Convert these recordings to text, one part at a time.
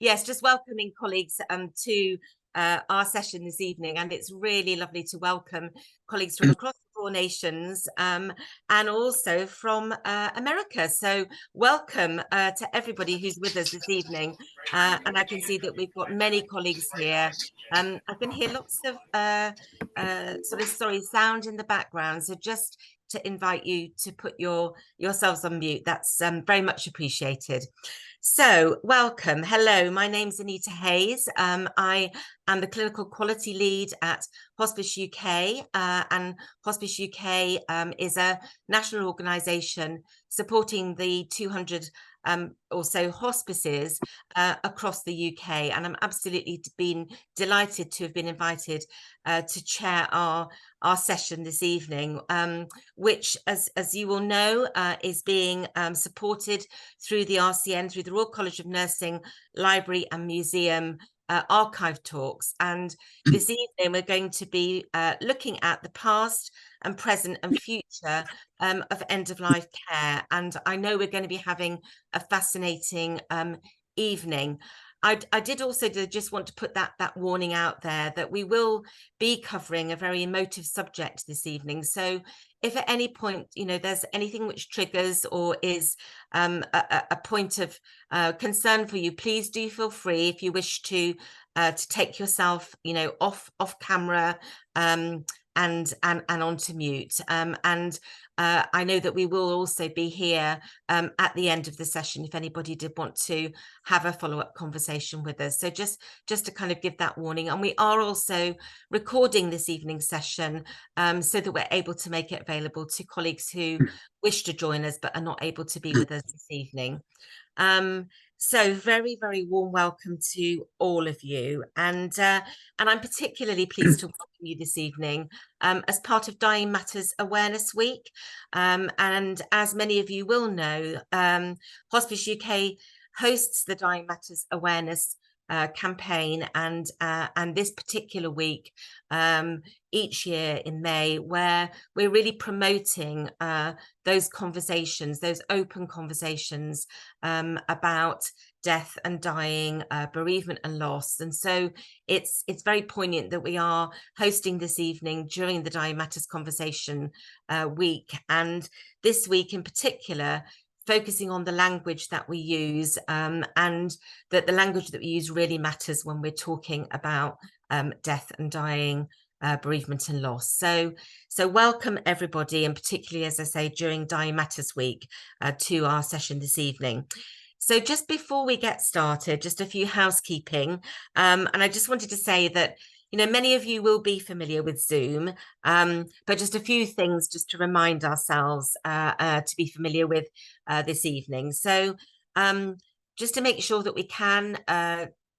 Yes, just welcoming colleagues to our session this evening, and it's really lovely to welcome colleagues from across the four nations and also from America. So welcome to everybody who's with us this evening. And I can see that we've got many colleagues here. I can hear lots of sound in the background. So just to invite you to put yourselves on mute, that's very much appreciated. So welcome. Hello, my name's Anita Hayes. I am the clinical quality lead at Hospice UK, and Hospice UK is a national organisation supporting the 200 or so hospices across the UK, and I'm absolutely been delighted to have been invited to chair our session this evening, which, as you will know, is being supported through the RCN, through the Royal College of Nursing Library and Museum archive talks. And this evening we're going to be looking at the past and present and future of end-of-life care. And I know we're going to be having a fascinating evening. I did also just want to put that warning out there that we will be covering a very emotive subject this evening. So if at any point, there's anything which triggers or is a point of concern for you, please do feel free, if you wish to take yourself, off camera and onto mute. I know that we will also be here at the end of the session if anybody did want to have a follow-up conversation with us. So just to kind of give that warning. And we are also recording this evening's session so that we're able to make it available to colleagues who wish to join us but are not able to be with us this evening. So very, very warm welcome to all of you. And I'm particularly pleased to welcome you this evening as part of Dying Matters Awareness Week. And as many of you will know, Hospice UK hosts the Dying Matters Awareness campaign and this particular week each year in May, where we're really promoting those conversations, those open conversations about death and dying, bereavement and loss. And so it's very poignant that we are hosting this evening during the Dying Matters Conversation week, and this week in particular focusing on the language that we use, and that the language that we use really matters when we're talking about death and dying, bereavement and loss. So welcome everybody, and particularly, as I say, during Dying Matters Week to our session this evening. So just before we get started, just a few housekeeping, and I just wanted to say that many of you will be familiar with Zoom, but just a few things just to remind ourselves to be familiar with this evening. So just to make sure that we can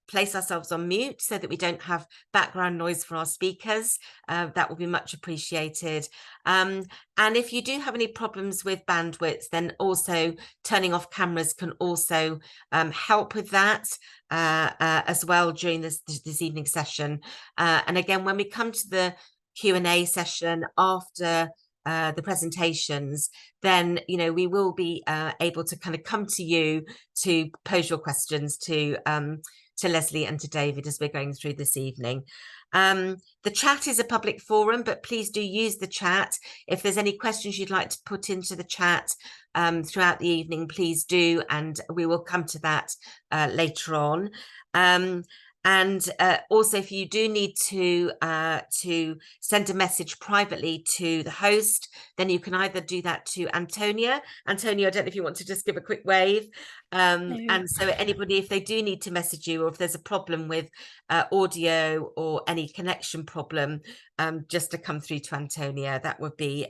place ourselves on mute so that we don't have background noise for our speakers, that will be much appreciated. And if you do have any problems with bandwidth, then also turning off cameras can also help with that as well during this evening session. And again, when we come to the Q&A session after the presentations, then we will be able to kind of come to you to pose your questions to Lesley and to David as we're going through this evening. The chat is a public forum, but please do use the chat. If there's any questions you'd like to put into the chat throughout the evening, please do, and we will come to that later on. And also, if you do need to send a message privately to the host, then you can either do that to Antonia. Antonia, I don't know if you want to just give a quick wave. No. And so anybody, if they do need to message you, or if there's a problem with audio or any connection problem, just to come through to Antonia, that would be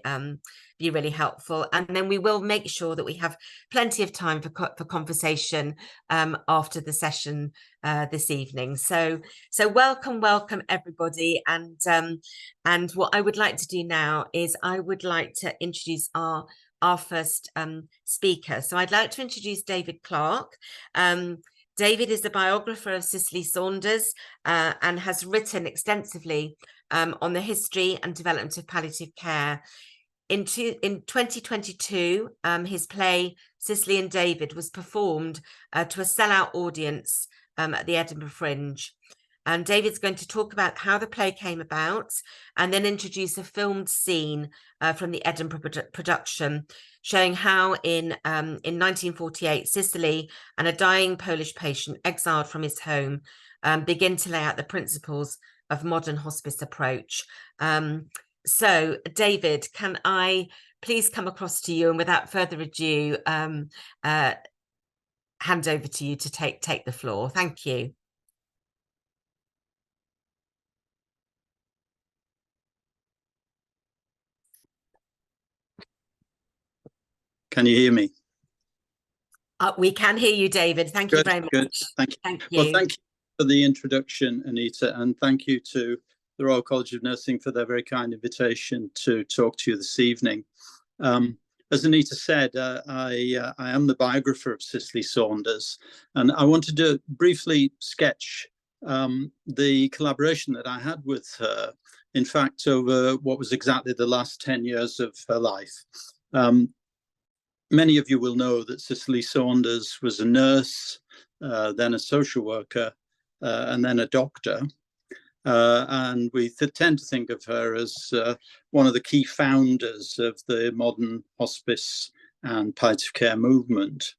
really helpful. And then we will make sure that we have plenty of time for conversation after the session this evening. So welcome everybody. And what I would like to do now is I would like to introduce our first speaker. So I'd like to introduce David Clark. David is the biographer of Cicely Saunders and has written extensively on the history and development of palliative care. In 2022, his play Cicely and David was performed to a sellout audience at the Edinburgh Fringe. And David's going to talk about how the play came about and then introduce a filmed scene from the Edinburgh production, showing how in 1948, Cicely and a dying Polish patient exiled from his home begin to lay out the principles of modern hospice approach. So, David, can I please come across to you, and without further ado, hand over to you to take the floor. Thank you. Can you hear me? We can hear you, David. Thank you very much. Good. Thank you. Thank you. Well, thank you for the introduction, Anita, and thank you to the Royal College of Nursing for their very kind invitation to talk to you this evening. As Anita said, I am the biographer of Cicely Saunders, and I wanted to briefly sketch the collaboration that I had with her, in fact, over what was exactly the last 10 years of her life. Many of you will know that Cicely Saunders was a nurse, then a social worker, and then a doctor. And we tend to think of her as one of the key founders of the modern hospice and palliative care movement.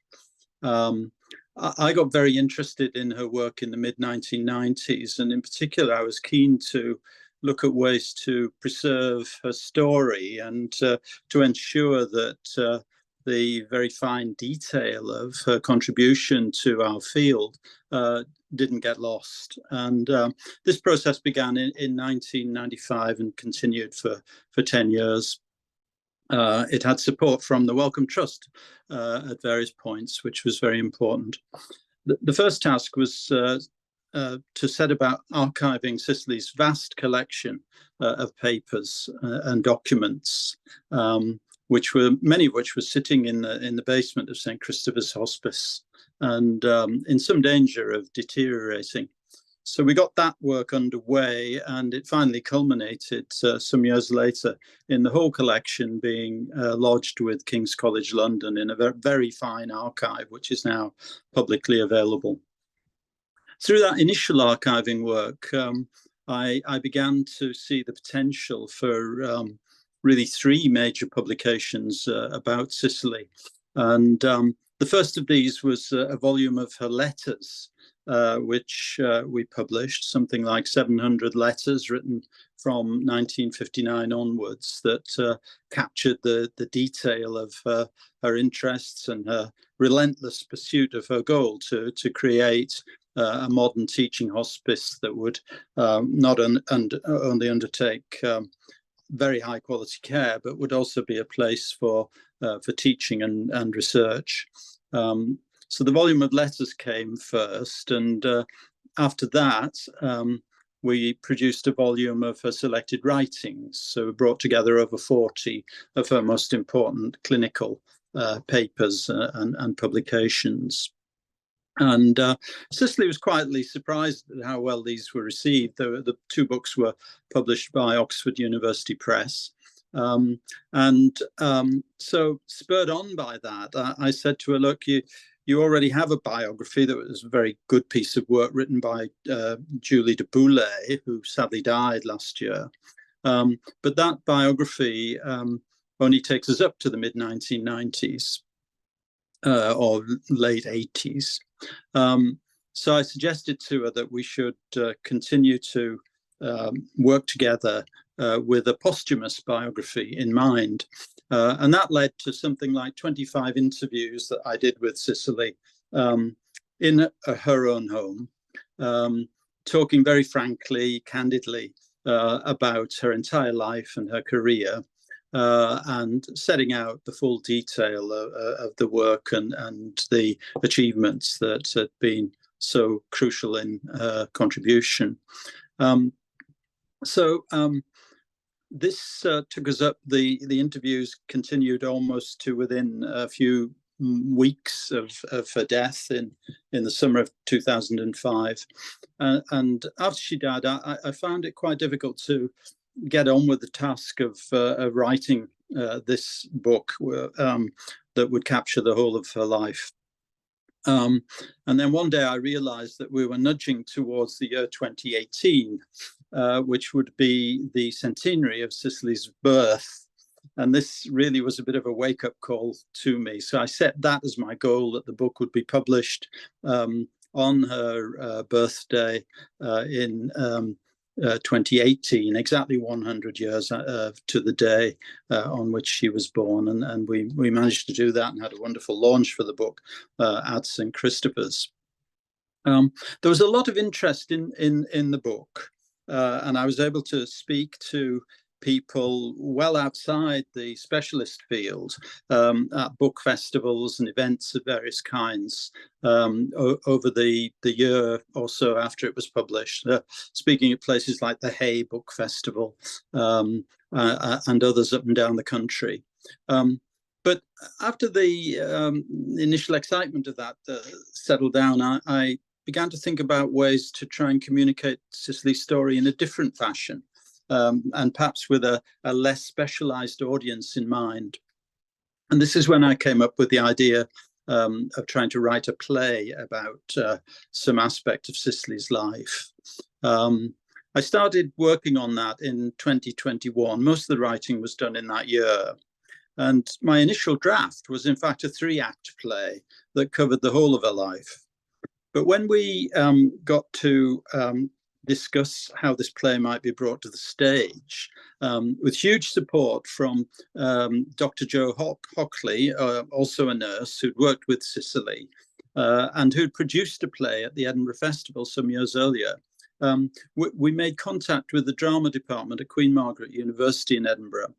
I got very interested in her work in the mid-1990s, and in particular, I was keen to look at ways to preserve her story and to ensure that the very fine detail of her contribution to our field didn't get lost. And this process began in 1995 and continued for 10 years. It had support from the Wellcome Trust at various points, which was very important. The first task was to set about archiving Cicely's vast collection of papers and documents, many of which were sitting in the basement of St. Christopher's Hospice and in some danger of deteriorating. So we got that work underway, and it finally culminated some years later in the whole collection being lodged with King's College London in a very fine archive, which is now publicly available. Through that initial archiving work, I began to see the potential for really three major publications about Cicely. And the first of these was a volume of her letters, which we published, something like 700 letters written from 1959 onwards that captured the detail of her interests and her relentless pursuit of her goal to create a modern teaching hospice that would not only undertake very high quality care, but would also be a place for teaching and research. So the volume of letters came first, and after that, we produced a volume of her selected writings. So we brought together over 40 of her most important clinical papers and publications. And Cicely was quietly surprised at how well these were received. The two books were published by Oxford University Press. So spurred on by that, I said to her, look, you already have a biography that was a very good piece of work written by Julie de Boulay, who sadly died last year. But that biography only takes us up to the mid-1990s or late 80s. So I suggested to her that we should continue to work together with a posthumous biography in mind. And that led to something like 25 interviews that I did with Cicely in her own home, talking very frankly, candidly about her entire life and her career, and setting out the full detail of the work and the achievements that had been so crucial in her contribution. This took us up. The interviews continued almost to within a few weeks of her death in the summer of 2005. And after she died, I found it quite difficult to get on with the task of writing this book that would capture the whole of her life. And then one day I realized that we were nudging towards the year 2018, which would be the centenary of Cicely's birth. And this really was a bit of a wake-up call to me. So I set that as my goal, that the book would be published on her birthday in 2018, exactly 100 years to the day on which she was born. And we managed to do that and had a wonderful launch for the book at St. Christopher's. There was a lot of interest in the book, and I was able to speak to people well outside the specialist field at book festivals and events of various kinds over the year or so after it was published, speaking at places like the Hay Book Festival and others up and down the country. But after the initial excitement of that settled down, I began to think about ways to try and communicate Cicely's story in a different fashion. And perhaps with a less specialized audience in mind. And this is when I came up with the idea of trying to write a play about some aspect of Cicely's life. I started working on that in 2021. Most of the writing was done in that year. And my initial draft was, in fact, a 3-act play that covered the whole of her life. But when we got to discuss how this play might be brought to the stage, with huge support from Dr. Jo Hockley, also a nurse who'd worked with Cicely and who'd produced a play at the Edinburgh Festival some years earlier. We made contact with the drama department at Queen Margaret University in Edinburgh.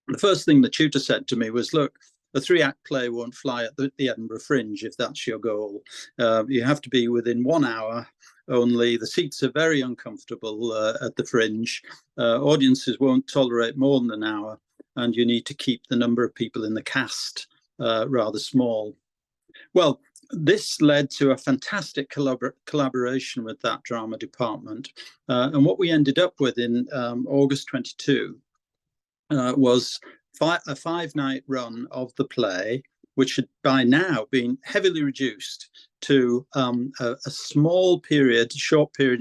The first thing the tutor said to me was, look, a 3-act play won't fly at the Edinburgh Fringe if that's your goal. You have to be within 1 hour only. The seats are very uncomfortable at the Fringe. Audiences won't tolerate more than an hour, and you need to keep the number of people in the cast rather small. Well, this led to a fantastic collaboration with that drama department. And what we ended up with in August 22 was a 5-night run of the play, which had by now been heavily reduced to a short period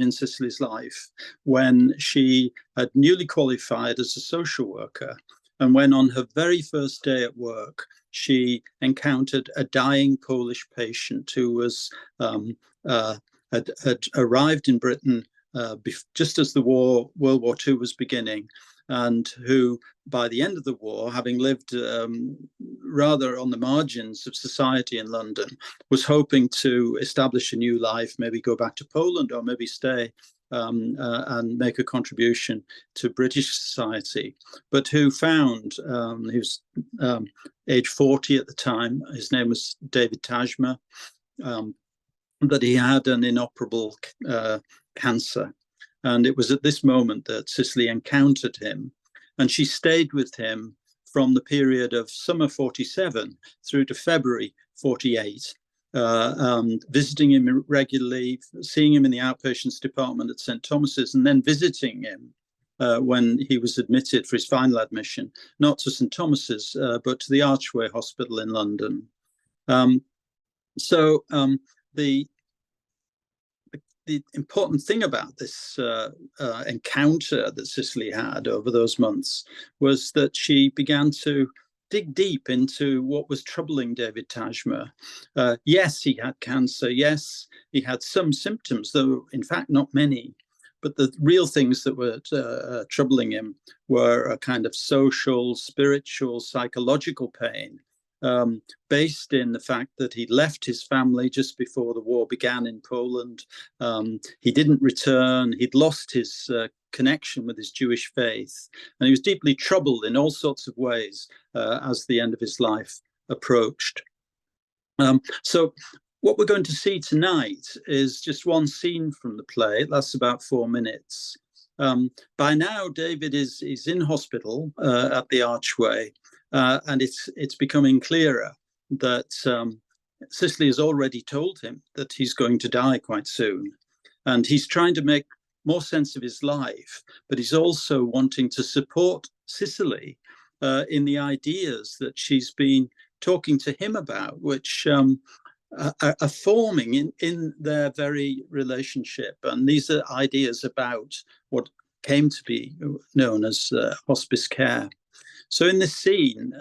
in Cicely's life when she had newly qualified as a social worker, and when on her very first day at work, she encountered a dying Polish patient who was had arrived in Britain just as the World War II was beginning, and who, by the end of the war, having lived rather on the margins of society in London, was hoping to establish a new life, maybe go back to Poland or maybe stay and make a contribution to British society, but who found, he was age 40 at the time, his name was David Tajma, that he had an inoperable cancer. And it was at this moment that Cicely encountered him, and she stayed with him from the period of summer 47 through to February 48, visiting him regularly, seeing him in the outpatients department at St. Thomas's, and then visiting him when he was admitted for his final admission, not to St. Thomas's, but to the Archway Hospital in London. The important thing about this encounter that Cicely had over those months was that she began to dig deep into what was troubling David Tajma. Yes, he had cancer. Yes, he had some symptoms, though in fact not many. But the real things that were troubling him were a kind of social, spiritual, psychological pain, based in the fact that he'd left his family just before the war began in Poland. He didn't return. He'd lost his connection with his Jewish faith. And he was deeply troubled in all sorts of ways as the end of his life approached. So what we're going to see tonight is just one scene from the play. It lasts about 4 minutes. By now, David is in hospital at the Archway. And it's becoming clearer that Cicely has already told him that he's going to die quite soon. And he's trying to make more sense of his life, but he's also wanting to support Cicely in the ideas that she's been talking to him about, which are forming in their very relationship. And these are ideas about what came to be known as hospice care. So in this scene,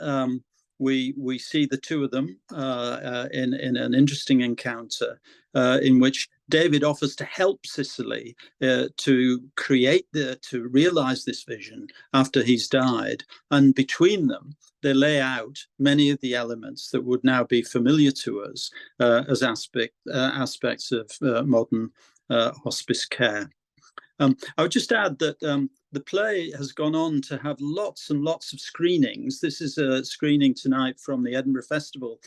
we see the two of them in an interesting encounter in which David offers to help Cicely to realize this vision after he's died. And between them, they lay out many of the elements that would now be familiar to us as aspects of modern hospice care. I would just add that the play has gone on to have lots and lots of screenings. This is a screening tonight from the Edinburgh Festival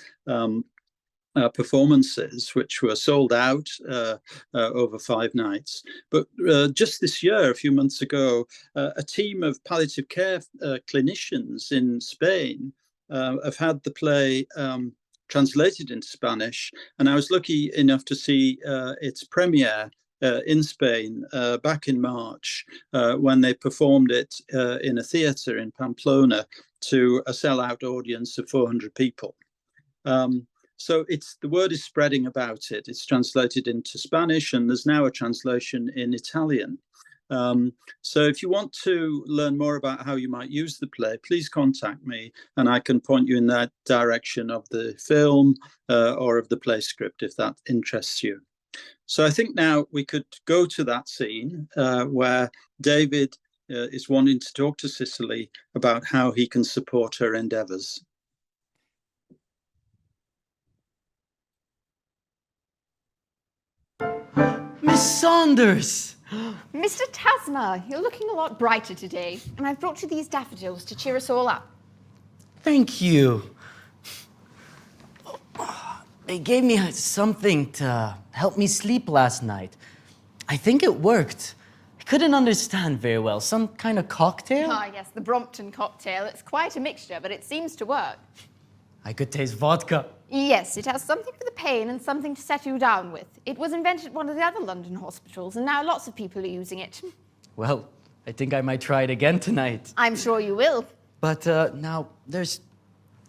performances, which were sold out over 5 nights. But just this year, a few months ago, a team of palliative care clinicians in Spain have had the play translated into Spanish. And I was lucky enough to see its premiere in Spain back in March when they performed it in a theatre in Pamplona to a sellout audience of 400 people. So the word is spreading about it. It's translated into Spanish, and there's now a translation in Italian. So if you want to learn more about how you might use the play, please contact me and I can point you in that direction of the film or of the play script if that interests you. So I think now we could go to that scene where David is wanting to talk to Cicely about how he can support her endeavours. Miss Saunders! Mr. Tasma, you're looking a lot brighter today, and I've brought you these daffodils to cheer us all up. Thank you. They gave me something to help me sleep last night. I think it worked. I couldn't understand very well. Some kind of cocktail? Ah, yes, the Brompton cocktail. It's quite a mixture, but it seems to work. I could taste vodka. Yes, it has something for the pain and something to set you down with. It was invented at one of the other London hospitals, and now lots of people are using it. Well, I think I might try it again tonight. I'm sure you will. But now, there's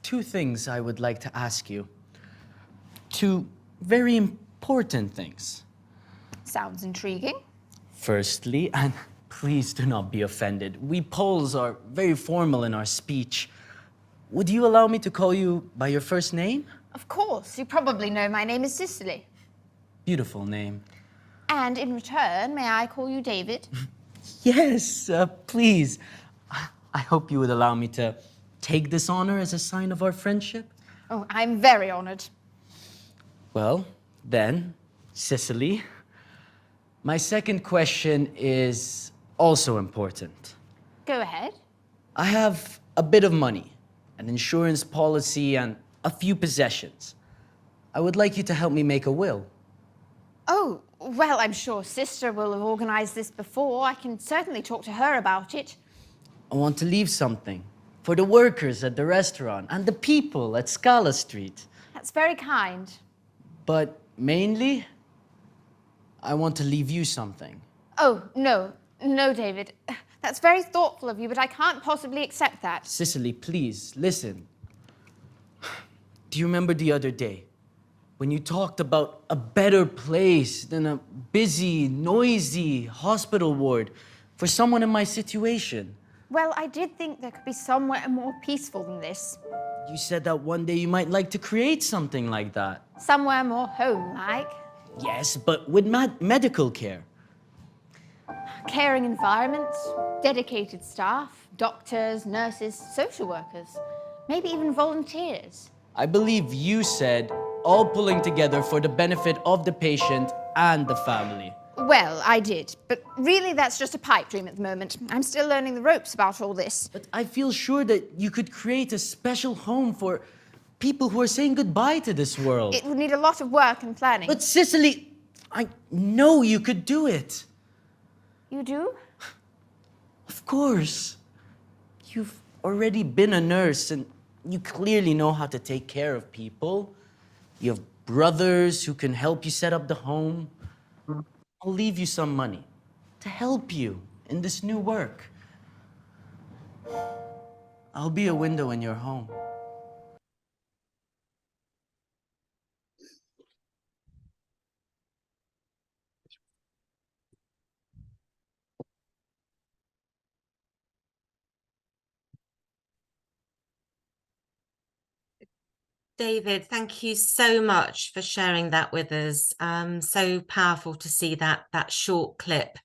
2 things I would like to ask you. 2 very important things. Sounds intriguing. Firstly, and please do not be offended, we Poles are very formal in our speech. Would you allow me to call you by your first name? Of course. You probably know my name is Cicely. Beautiful name. And in return, may I call you David? Yes, please. I hope you would allow me to take this honor as a sign of our friendship. Oh, I'm very honored. Well, then, Cicely, my second question is also important. Go ahead. I have a bit of money, an insurance policy, and a few possessions. I would like you to help me make a will. Oh, well, I'm sure Sister will have organised this before. I can certainly talk to her about it. I want to leave something for the workers at the restaurant and the people at Scala Street. That's very kind. But mainly, I want to leave you something. Oh, no, David. That's very thoughtful of you, but I can't possibly accept that. Cicely, please, listen. Do you remember the other day when you talked about a better place than a busy, noisy hospital ward for someone in my situation? Well, I did think there could be somewhere more peaceful than this. You said that one day you might like to create something like that. Somewhere more home-like. Yes, but with medical care. Caring environments, dedicated staff, doctors, nurses, social workers, maybe even volunteers. I believe you said all pulling together for the benefit of the patient and the family. Well, I did, but really that's just a pipe dream at the moment. I'm still learning the ropes about all this. But I feel sure that you could create a special home for people who are saying goodbye to this world. It would need a lot of work and planning. But Cicely, I know you could do it. You do? Of course. You've already been a nurse and you clearly know how to take care of people. You have brothers who can help you set up the home. I'll leave you some money to help you in this new work. I'll be a window in your home. David, thank you so much for sharing that with us. So powerful to see that short clip,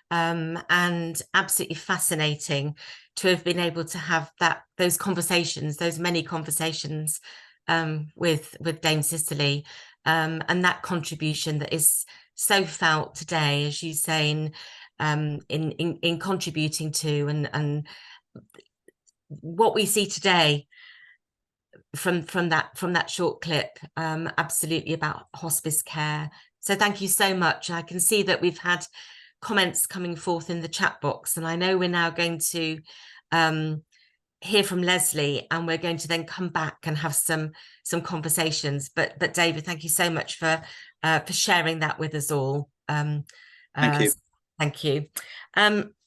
and absolutely fascinating to have been able to have those conversations, those many conversations, with Dame Cicely, and that contribution that is so felt today, as you saying, in contributing to and what we see today from that short clip, absolutely about hospice care. So thank you so much. I can see that we've had comments coming forth in the chat box, and I know we're now going to hear from Lesley, and we're going to then come back and have some conversations. But David, thank you so much for sharing that with us all. Thank you. Thank you.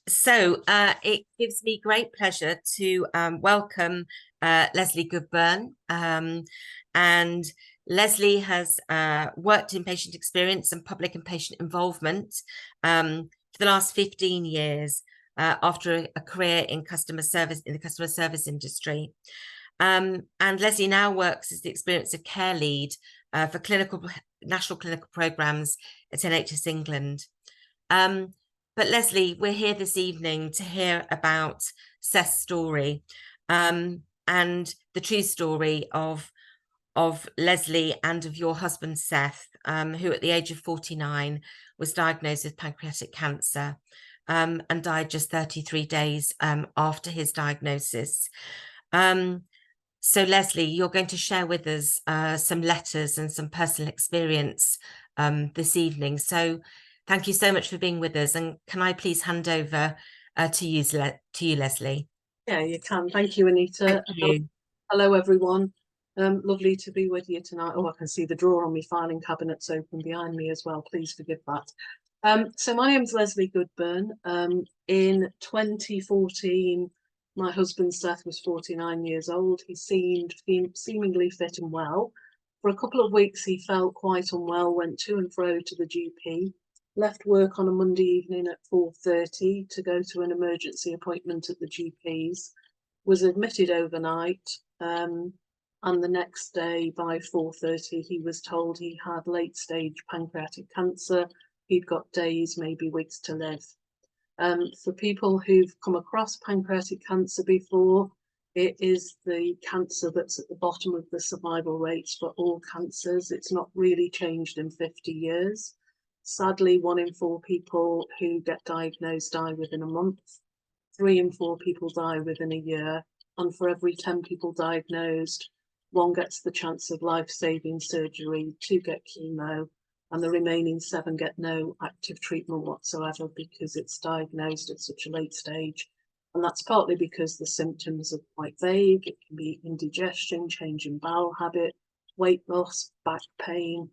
So it gives me great pleasure to welcome Lesley Goodburn. And Lesley has worked in patient experience and public and patient involvement for the last 15 years after a career in customer service, in the customer service industry. And Lesley now works as the experience of care lead for national clinical programs at NHS England. But Lesley, we're here this evening to hear about Seth's story, and the true story of Lesley and of your husband Seth, who at the age of 49 was diagnosed with pancreatic cancer, and died just 33 days after his diagnosis. So Lesley, you're going to share with us some letters and some personal experience this evening. So thank you so much for being with us. And can I please hand over to you, Lesley? Yeah, you can. Thank you, Anita. Thank you. Hello, everyone. Lovely to be with you tonight. Oh, I can see the drawer on my filing cabinets open behind me as well. Please forgive that. So my name's Lesley Goodburn. In 2014, my husband Seth was 49 years old. He seemed seemingly fit and well. For a couple of weeks, he felt quite unwell, went to and fro to the GP, left work on a Monday evening at 4:30 to go to an emergency appointment at the GP's, was admitted overnight, and the next day by 4:30 he was told he had late stage pancreatic cancer. He'd got days, maybe weeks to live. For people who've come across pancreatic cancer before, it is the cancer that's at the bottom of the survival rates for all cancers. It's not really changed in 50 years. Sadly, 1 in 4 people who get diagnosed die within a month. 3 in 4 people die within a year. And for every 10 people diagnosed, 1 gets the chance of life-saving surgery, 2 get chemo, and the remaining 7 get no active treatment whatsoever because it's diagnosed at such a late stage. And that's partly because the symptoms are quite vague. It can be indigestion, change in bowel habit, weight loss, back pain.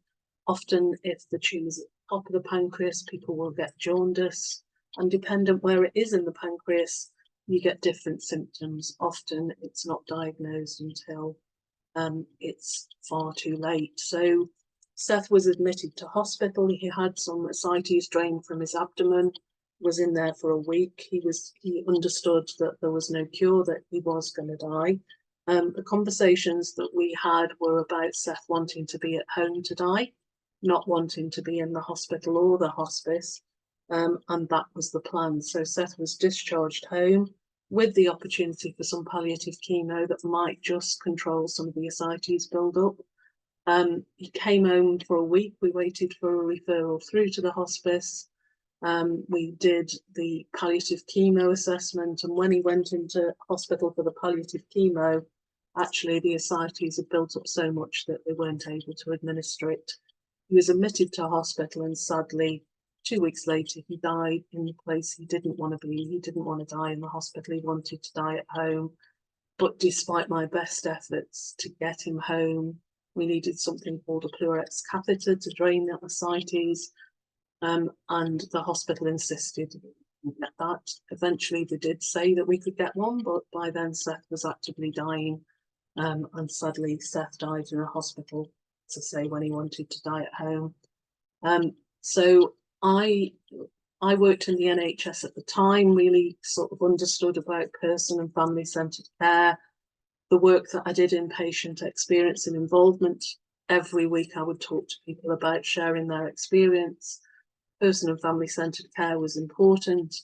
Often if the tumour's at the top of the pancreas, people will get jaundice. And dependent where it is in the pancreas, you get different symptoms. Often it's not diagnosed until it's far too late. So Seth was admitted to hospital. He had some ascites drained from his abdomen, was in there for a week. He understood that there was no cure, that he was going to die. The conversations that we had were about Seth wanting to be at home to die, not wanting to be in the hospital or the hospice. And that was the plan. So Seth was discharged home with the opportunity for some palliative chemo that might just control some of the ascites build-up. He came home for a week. We waited for a referral through to the hospice. We did the palliative chemo assessment, and when he went into hospital for the palliative chemo, actually the ascites had built up so much that they weren't able to administer it. He was admitted to hospital, and sadly, 2 weeks later, he died in the place he didn't want to be. He didn't want to die in the hospital. He wanted to die at home. But despite my best efforts to get him home, we needed something called a Pleurex catheter to drain the ascites, and the hospital insisted we get that. Eventually, they did say that we could get one, but by then Seth was actively dying, and sadly, Seth died in a hospital, to say, when he wanted to die at home. So I worked in the NHS at the time, really sort of understood about person and family-centred care. the work that I did in patient experience and involvement. Every week I would talk to people about sharing their experience. Person and family-centred care was important,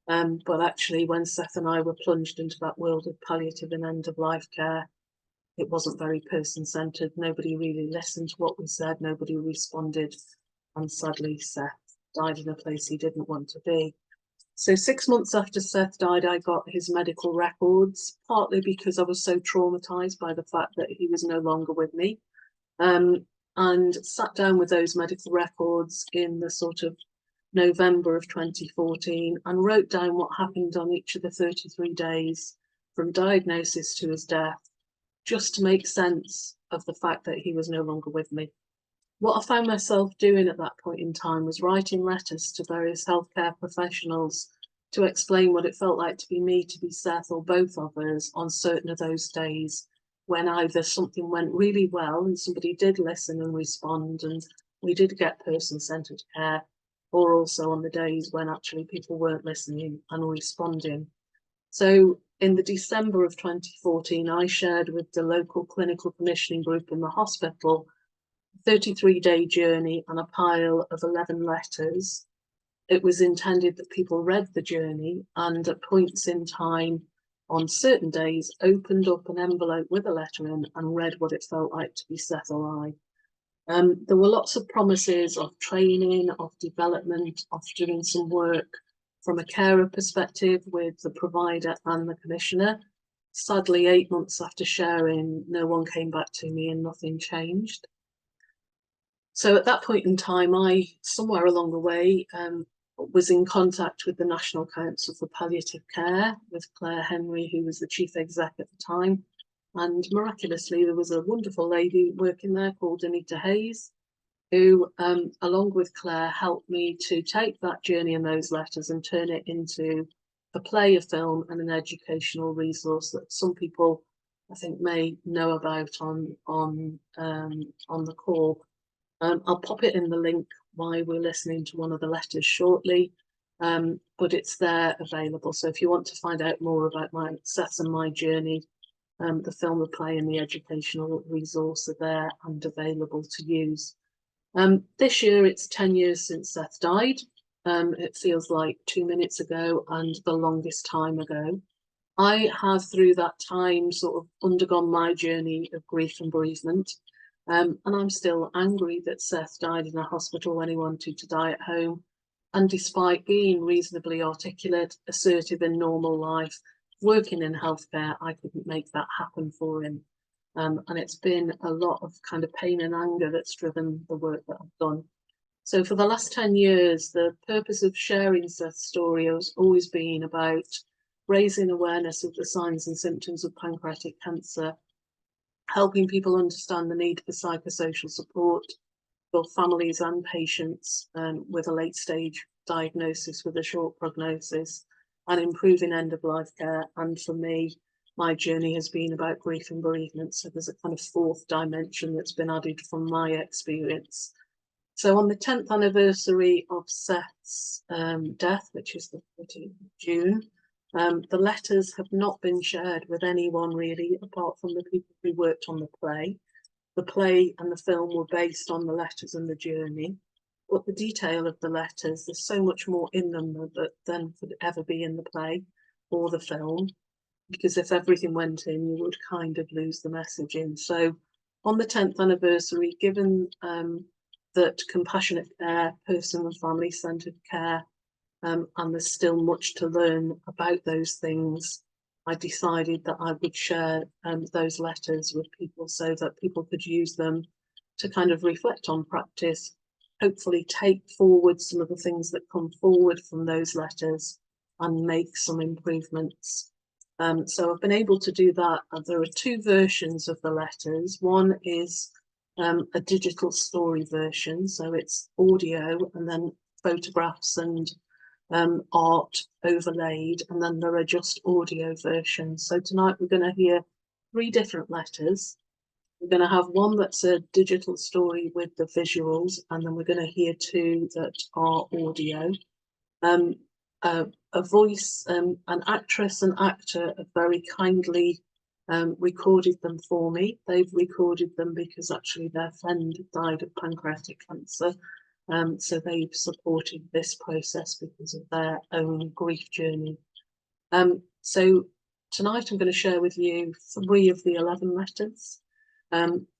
but actually when Seth and I were plunged into that world of palliative and end-of-life care, it wasn't very person-centred. Nobody really listened to what we said, nobody responded, and sadly Seth died in a place he didn't want to be. So 6 months after Seth died, I got his medical records, partly because I was so traumatised by the fact that he was no longer with me, and sat down with those medical records in the sort of November of 2014 and wrote down what happened on each of the 33 days from diagnosis to his death, just to make sense of the fact that he was no longer with me. What I found myself doing at that point in time was writing letters to various healthcare professionals to explain what it felt like to be me, to be Seth, or both of us on certain of those days when either something went really well and somebody did listen and respond and we did get person-centred care, or also on the days when actually people weren't listening and responding. So in the December of 2014, I shared with the local clinical commissioning group in the hospital 33-day journey and a pile of 11 letters. It was intended that people read the journey and at points in time on certain days opened up an envelope with a letter in and read what it felt like to be Seth or I. There were lots of promises of training, of development, of doing some work from a carer perspective with the provider and the commissioner. Sadly, 8 months after sharing, no one came back to me and nothing changed. So at that point in time, I, somewhere along the way, was in contact with the National Council for Palliative Care, with Claire Henry, who was the chief exec at the time. And miraculously, there was a wonderful lady working there called Anita Hayes, who, along with Claire, helped me to take that journey and those letters and turn it into a play, a film, and an educational resource that some people, I think, may know about on the call. I'll pop it in the link while we're listening to one of the letters shortly, but it's there available. So if you want to find out more about my Seth and my journey, the film, the play, and the educational resource are there and available to use. This year, it's 10 years since Seth died. It feels like 2 minutes ago and the longest time ago. I have, through that time, sort of undergone my journey of grief and bereavement. And I'm still angry that Seth died in a hospital when he wanted to die at home. And despite being reasonably articulate, assertive in normal life, working in healthcare, I couldn't make that happen for him. And it's been a lot of kind of pain and anger that's driven the work that I've done. So for the last 10 years, the purpose of sharing Seth's story has always been about raising awareness of the signs and symptoms of pancreatic cancer, helping people understand the need for psychosocial support for families and patients with a late stage diagnosis with a short prognosis, and improving end-of-life care. And for me, my journey has been about grief and bereavement. So there's a kind of fourth dimension that's been added from my experience. So on the 10th anniversary of Seth's death, which is the 14th of June, the letters have not been shared with anyone really, apart from the people who worked on the play. The play and the film were based on the letters and the journey, but the detail of the letters, there's so much more in them than could ever be in the play or the film, because if everything went in, you would kind of lose the messaging. So on the 10th anniversary, given that compassionate care, person and family-centred care, and there's still much to learn about those things, I decided that I would share those letters with people so that people could use them to kind of reflect on practice, hopefully take forward some of the things that come forward from those letters and make some improvements. So I've been able to do that. There are two versions of the letters. One is a digital story version, so it's audio and then photographs and art overlaid, and then there are just audio versions. So tonight we're going to hear 3 different letters. We're going to have one that's a digital story with the visuals, and then we're going to hear 2 that are audio. A voice, an actress and actor have very kindly recorded them for me. They've recorded them because actually their friend died of pancreatic cancer. So they've supported this process because of their own grief journey. So tonight I'm going to share with you 3 of the 11 letters.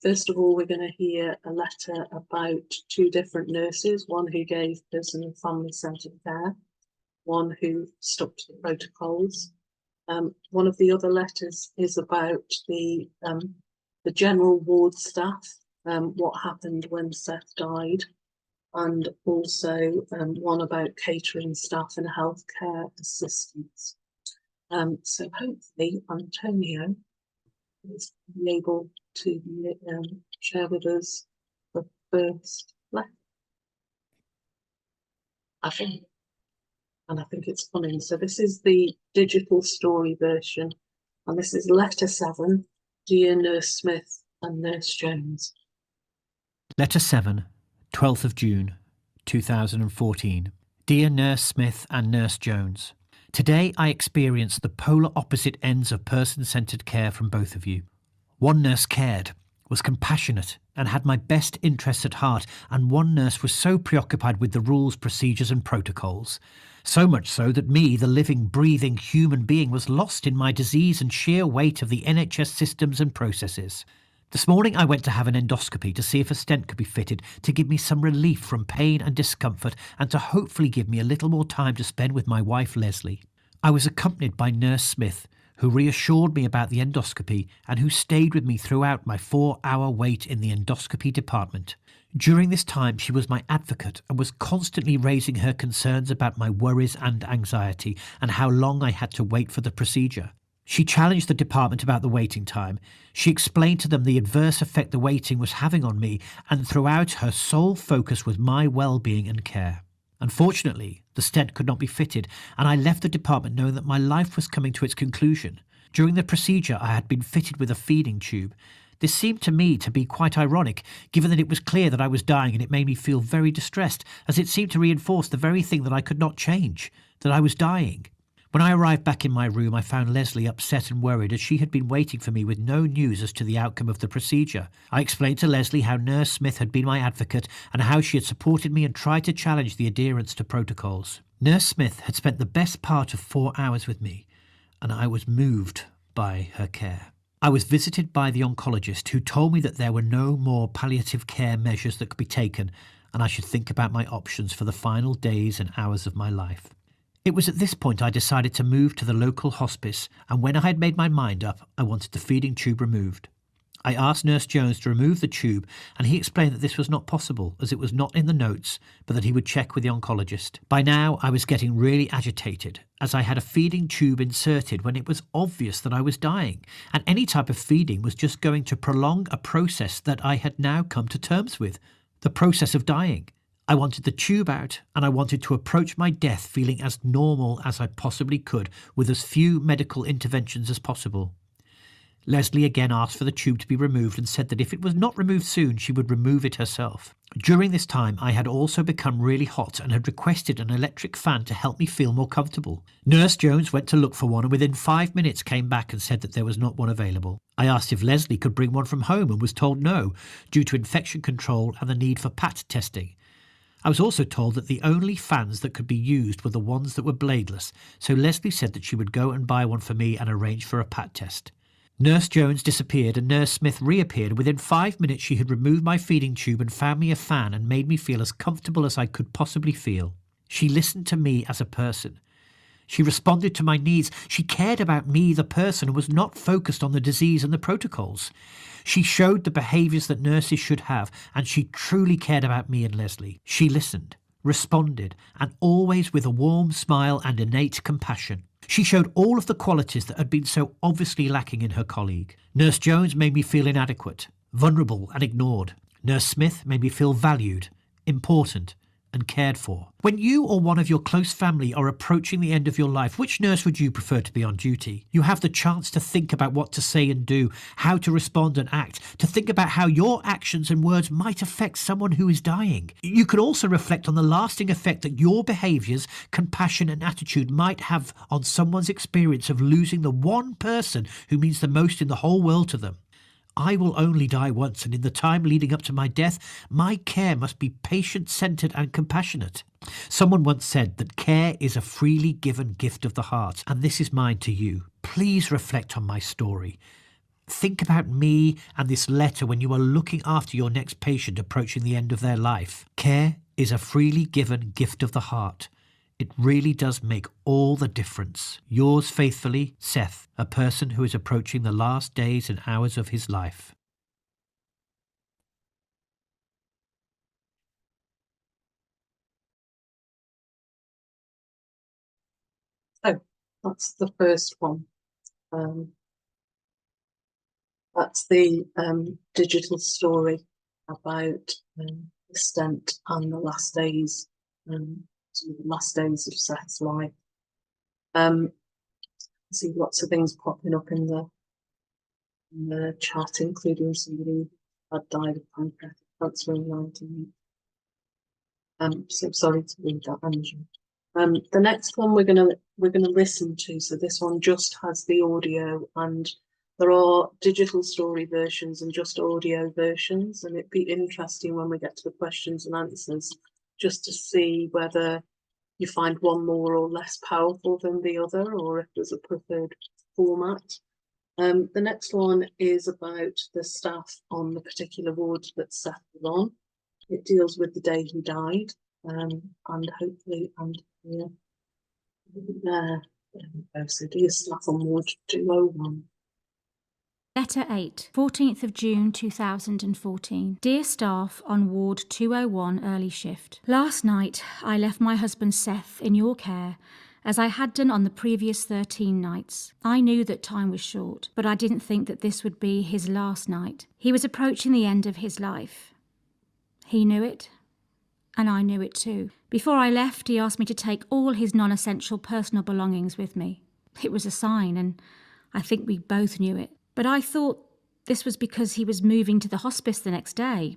First of all, we're going to hear a letter about 2 different nurses, one who gave personal family-centred care, one who stuck to the protocols. One of the other letters is about the general ward staff, what happened when Seth died, and also one about catering staff and healthcare assistants. So hopefully Antonio is able to share with us the first letter. I think it's coming. So this is the digital story version, and this is letter 7, Dear Nurse Smith and Nurse Jones. Letter 7, 12th of June, 2014. Dear Nurse Smith and Nurse Jones, today I experienced the polar opposite ends of person-centred care from both of you. One nurse cared, was compassionate and had my best interests at heart, and one nurse was so preoccupied with the rules, procedures and protocols. So much so that me, the living, breathing human being, was lost in my disease and sheer weight of the NHS systems and processes. This morning I went to have an endoscopy to see if a stent could be fitted to give me some relief from pain and discomfort and to hopefully give me a little more time to spend with my wife Lesley. I was accompanied by Nurse Smith, who reassured me about the endoscopy and who stayed with me throughout my 4-hour wait in the endoscopy department. During this time, she was my advocate and was constantly raising her concerns about my worries and anxiety and how long I had to wait for the procedure. She challenged the department about the waiting time. She explained to them the adverse effect the waiting was having on me, and throughout her sole focus was my well-being and care. Unfortunately, the stent could not be fitted, and I left the department knowing that my life was coming to its conclusion. During the procedure, I had been fitted with a feeding tube. This seemed to me to be quite ironic, given that it was clear that I was dying, and it made me feel very distressed, as it seemed to reinforce the very thing that I could not change, that I was dying. When I arrived back in my room, I found Lesley upset and worried, as she had been waiting for me with no news as to the outcome of the procedure. I explained to Lesley how Nurse Smith had been my advocate and how she had supported me and tried to challenge the adherence to protocols. Nurse Smith had spent the best part of 4 hours with me, and I was moved by her care. I was visited by the oncologist, who told me that there were no more palliative care measures that could be taken, and I should think about my options for the final days and hours of my life. It was at this point I decided to move to the local hospice, and when I had made my mind up, I wanted the feeding tube removed. I asked Nurse Jones to remove the tube, and he explained that this was not possible, as it was not in the notes, but that he would check with the oncologist. By now, I was getting really agitated, as I had a feeding tube inserted when it was obvious that I was dying, and any type of feeding was just going to prolong a process that I had now come to terms with, the process of dying. I wanted the tube out, and I wanted to approach my death feeling as normal as I possibly could, with as few medical interventions as possible. Lesley again asked for the tube to be removed and said that if it was not removed soon, she would remove it herself. During this time, I had also become really hot and had requested an electric fan to help me feel more comfortable. Nurse Jones went to look for one and within 5 minutes came back and said that there was not one available. I asked if Lesley could bring one from home and was told no, due to infection control and the need for PAT testing. I was also told that the only fans that could be used were the ones that were bladeless, so Lesley said that she would go and buy one for me and arrange for a PAT test. Nurse Jones disappeared and Nurse Smith reappeared, and within 5 minutes she had removed my feeding tube and found me a fan and made me feel as comfortable as I could possibly feel. She listened to me as a person. She responded to my needs. She cared about me, the person, and was not focused on the disease and the protocols. She showed the behaviours that nurses should have, and she truly cared about me and Lesley. She listened, responded, and always with a warm smile and innate compassion. She showed all of the qualities that had been so obviously lacking in her colleague. Nurse Jones made me feel inadequate, vulnerable and ignored. Nurse Smith made me feel valued, important and cared for. When you or one of your close family are approaching the end of your life, which nurse would you prefer to be on duty? You have the chance to think about what to say and do, how to respond and act, to think about how your actions and words might affect someone who is dying. You can also reflect on the lasting effect that your behaviours, compassion and attitude might have on someone's experience of losing the one person who means the most in the whole world to them. I will only die once, and in the time leading up to my death, my care must be patient-centred and compassionate. Someone once said that care is a freely given gift of the heart, and this is mine to you. Please reflect on my story. Think about me and this letter when you are looking after your next patient approaching the end of their life. Care is a freely given gift of the heart. It really does make all the difference. Yours faithfully, Seth, a person who is approaching the last days and hours of his life. So that's the first one. That's the digital story about the stent and the last days, the last days of Seth's life. I see lots of things popping up in the chat, including somebody that died of pancreatic cancer in 19. So sorry to read that, Andrew. The next one we're gonna listen to. So this one just has the audio, and there are digital story versions and just audio versions, and it'd be interesting when we get to the questions and answers just to see whether you find one more or less powerful than the other, or if there's a preferred format. The next one is about the staff on the particular ward that Seth was on. It deals with the day he died, and hopefully, there we go. So dear staff on ward 201. Letter 8, 14th of June 2014. Dear staff on Ward 201 early shift. Last night I left my husband Seth in your care, as I had done on the previous 13 nights. I knew that time was short, but I didn't think that this would be his last night. He was approaching the end of his life. He knew it, and I knew it too. Before I left, he asked me to take all his non-essential personal belongings with me. It was a sign, and I think we both knew it. But I thought this was because he was moving to the hospice the next day.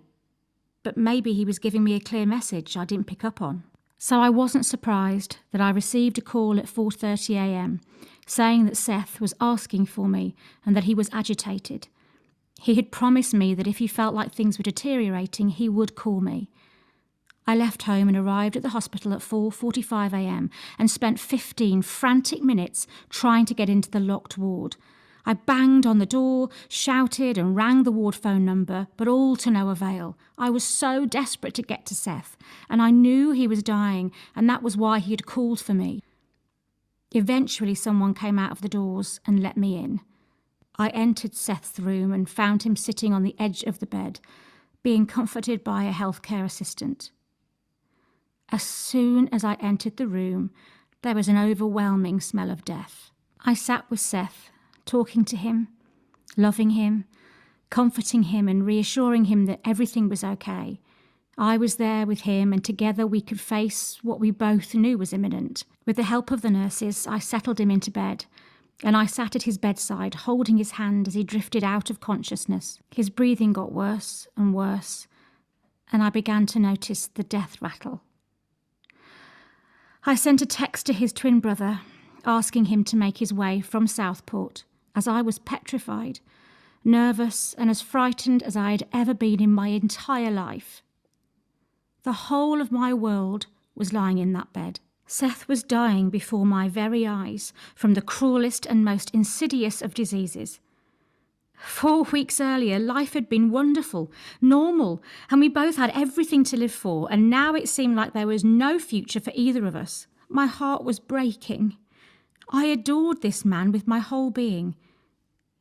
But maybe he was giving me a clear message I didn't pick up on. So I wasn't surprised that I received a call at 4:30 a.m. saying that Seth was asking for me and that he was agitated. He had promised me that if he felt like things were deteriorating, he would call me. I left home and arrived at the hospital at 4:45 a.m. and spent 15 frantic minutes trying to get into the locked ward. I banged on the door, shouted and rang the ward phone number, but all to no avail. I was so desperate to get to Seth, and I knew he was dying, and that was why he had called for me. Eventually someone came out of the doors and let me in. I entered Seth's room and found him sitting on the edge of the bed, being comforted by a healthcare assistant. As soon as I entered the room, there was an overwhelming smell of death. I sat with Seth, talking to him, loving him, comforting him and reassuring him that everything was okay. I was there with him, and together we could face what we both knew was imminent. With the help of the nurses, I settled him into bed, and I sat at his bedside, holding his hand as he drifted out of consciousness. His breathing got worse and worse, and I began to notice the death rattle. I sent a text to his twin brother, asking him to make his way from Southport, as I was petrified, nervous and as frightened as I had ever been in my entire life. The whole of my world was lying in that bed. Seth was dying before my very eyes from the cruelest and most insidious of diseases. 4 weeks earlier, life had been wonderful, normal, and we both had everything to live for, and now it seemed like there was no future for either of us. My heart was breaking. I adored this man with my whole being.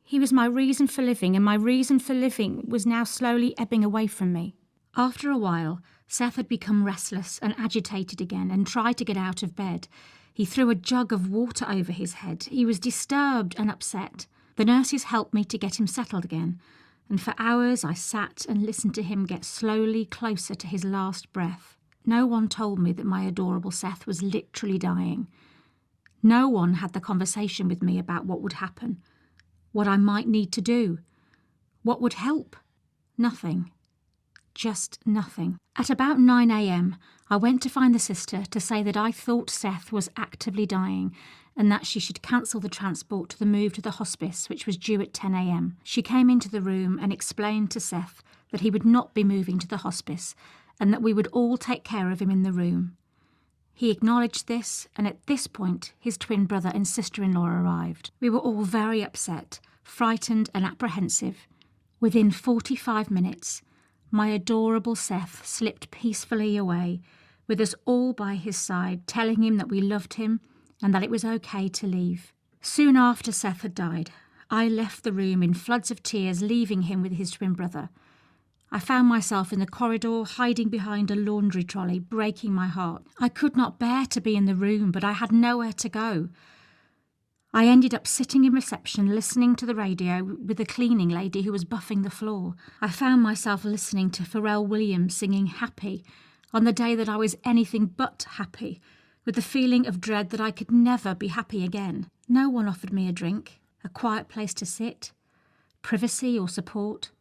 He was my reason for living, and my reason for living was now slowly ebbing away from me. After a while, Seth had become restless and agitated again and tried to get out of bed. He threw a jug of water over his head. He was disturbed and upset. The nurses helped me to get him settled again, and for hours I sat and listened to him get slowly closer to his last breath. No one told me that my adorable Seth was literally dying. No one had the conversation with me about what would happen, what I might need to do, what would help. Nothing. Just nothing. At about 9 a.m, I went to find the sister to say that I thought Seth was actively dying and that she should cancel the transport to the move to the hospice, which was due at 10 a.m. She came into the room and explained to Seth that he would not be moving to the hospice and that we would all take care of him in the room. He acknowledged this, and at this point his twin brother and sister-in-law arrived. We were all very upset, frightened and apprehensive. Within 45 minutes, my adorable Seth slipped peacefully away, with us all by his side, telling him that we loved him and that it was okay to leave. Soon after Seth had died, I left the room in floods of tears, leaving him with his twin brother. I found myself in the corridor, hiding behind a laundry trolley, breaking my heart. I could not bear to be in the room, but I had nowhere to go. I ended up sitting in reception, listening to the radio with the cleaning lady who was buffing the floor. I found myself listening to Pharrell Williams singing Happy on the day that I was anything but happy, with the feeling of dread that I could never be happy again. No one offered me a drink, a quiet place to sit, privacy or support.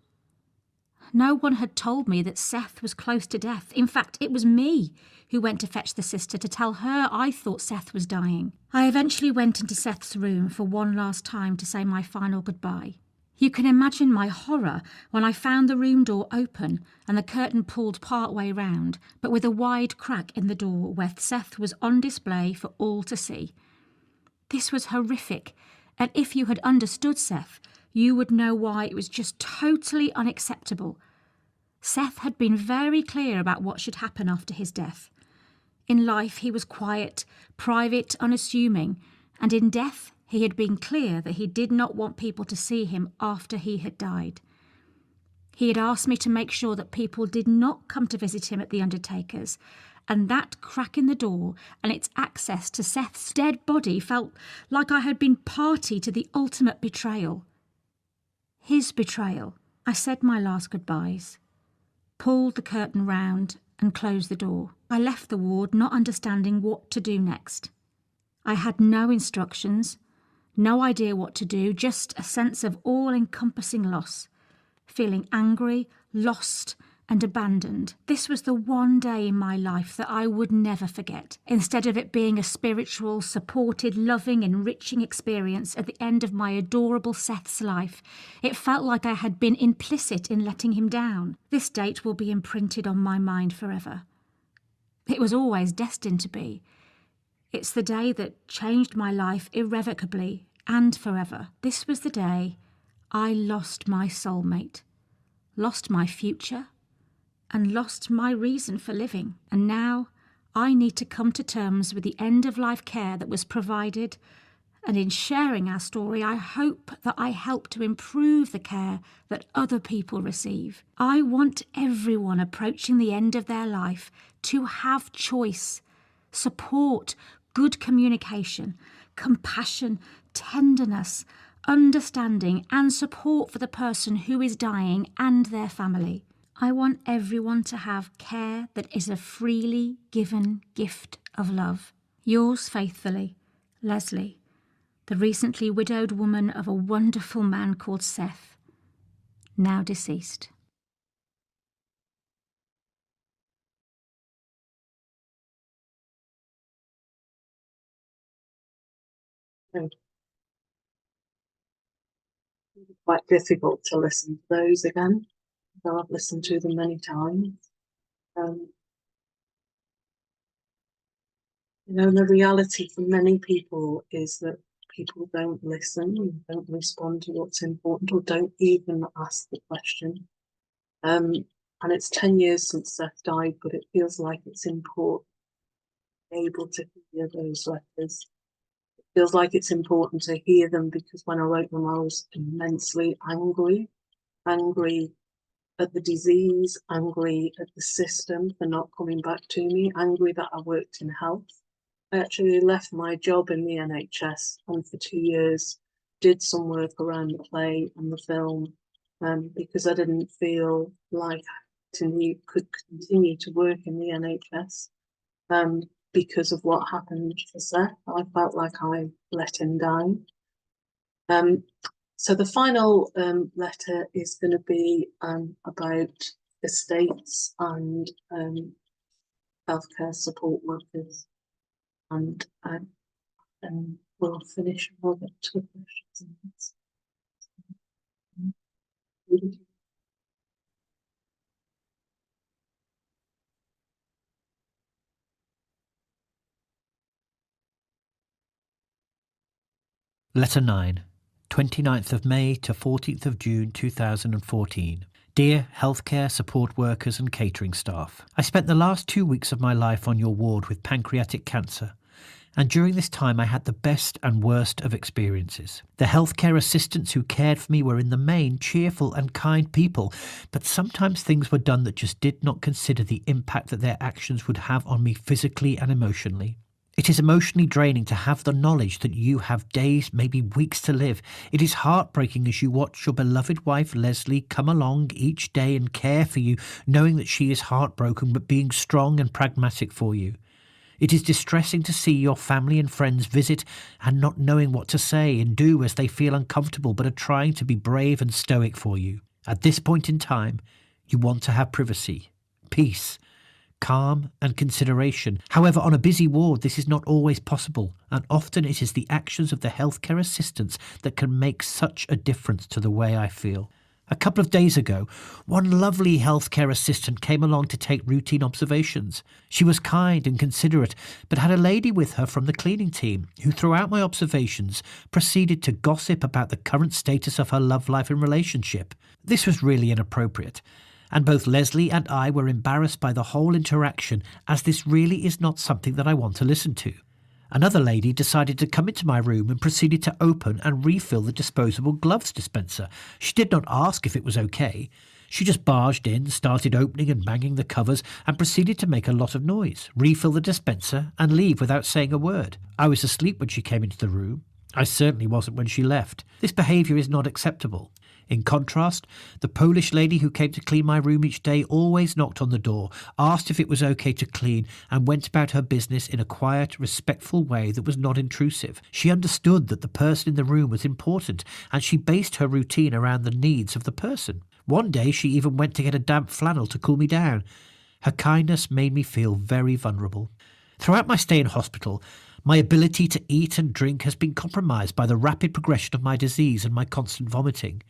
No one had told me that Seth was close to death. In fact, it was me who went to fetch the sister to tell her I thought Seth was dying. I eventually went into Seth's room for one last time to say my final goodbye. You can imagine my horror when I found the room door open and the curtain pulled part way round, but with a wide crack in the door where Seth was on display for all to see. This was horrific, and if you had understood Seth, you would know why it was just totally unacceptable. Seth had been very clear about what should happen after his death. In life, he was quiet, private, unassuming, and in death, he had been clear that he did not want people to see him after he had died. He had asked me to make sure that people did not come to visit him at the undertaker's, and that crack in the door and its access to Seth's dead body felt like I had been party to the ultimate betrayal. His betrayal. I said my last goodbyes, pulled the curtain round and closed the door. I left the ward not understanding what to do next. I had no instructions, no idea what to do, just a sense of all-encompassing loss, feeling angry, lost and abandoned. This was the one day in my life that I would never forget. Instead of it being a spiritual, supported, loving, enriching experience at the end of my adorable Seth's life, it felt like I had been implicit in letting him down. This date will be imprinted on my mind forever. It was always destined to be. It's the day that changed my life irrevocably and forever. This was the day I lost my soulmate, lost my future, and lost my reason for living. And now I need to come to terms with the end-of-life care that was provided, and in sharing our story, I hope that I help to improve the care that other people receive. I want everyone approaching the end of their life to have choice, support, good communication, compassion, tenderness, understanding, and support for the person who is dying and their family. I want everyone to have care that is a freely given gift of love. Yours faithfully, Lesley, the recently widowed woman of a wonderful man called Seth, now deceased. Quite difficult to listen to those again. So I've listened to them many times. The reality for many people is that people don't listen, don't respond to what's important, or don't even ask the question. And it's 10 years since Seth died, but it feels like it's important to be able to hear those letters. It feels like it's important to hear them because when I wrote them, I was immensely angry at the disease, angry at the system for not coming back to me, angry that I worked in health. I actually left my job in the NHS and for 2 years did some work around the play and the film because I didn't feel like I could continue to work in the NHS because of what happened to Seth. I felt like I let him down. So the final letter is going to be about estates and healthcare support workers, and we'll finish. We'll get to the questions. Letter 9, 29th of May to 14th of June 2014. Dear healthcare support workers and catering staff, I spent the last 2 weeks of my life on your ward with pancreatic cancer, and during this time I had the best and worst of experiences. The healthcare assistants who cared for me were in the main cheerful and kind people, but sometimes things were done that just did not consider the impact that their actions would have on me physically and emotionally. It is emotionally draining to have the knowledge that you have days, maybe weeks to live. It is heartbreaking as you watch your beloved wife Lesley come along each day and care for you, knowing that she is heartbroken but being strong and pragmatic for you. It is distressing to see your family and friends visit and not knowing what to say and do as they feel uncomfortable but are trying to be brave and stoic for you. At this point in time, you want to have privacy, peace, calm and consideration. However, on a busy ward, this is not always possible, and often it is the actions of the healthcare assistants that can make such a difference to the way I feel. A couple of days ago, one lovely healthcare assistant came along to take routine observations. She was kind and considerate, but had a lady with her from the cleaning team who, throughout my observations, proceeded to gossip about the current status of her love life and relationship. This was really inappropriate, and both Lesley and I were embarrassed by the whole interaction, as this really is not something that I want to listen to. Another lady decided to come into my room and proceeded to open and refill the disposable gloves dispenser. She did not ask if it was okay. She just barged in, started opening and banging the covers, and proceeded to make a lot of noise, refill the dispenser, and leave without saying a word. I was asleep when she came into the room. I certainly wasn't when she left. This behaviour is not acceptable. In contrast, the Polish lady who came to clean my room each day always knocked on the door, asked if it was okay to clean, and went about her business in a quiet, respectful way that was not intrusive. She understood that the person in the room was important, and she based her routine around the needs of the person. One day she even went to get a damp flannel to cool me down. Her kindness made me feel very vulnerable. Throughout my stay in hospital, my ability to eat and drink has been compromised by the rapid progression of my disease and my constant vomiting.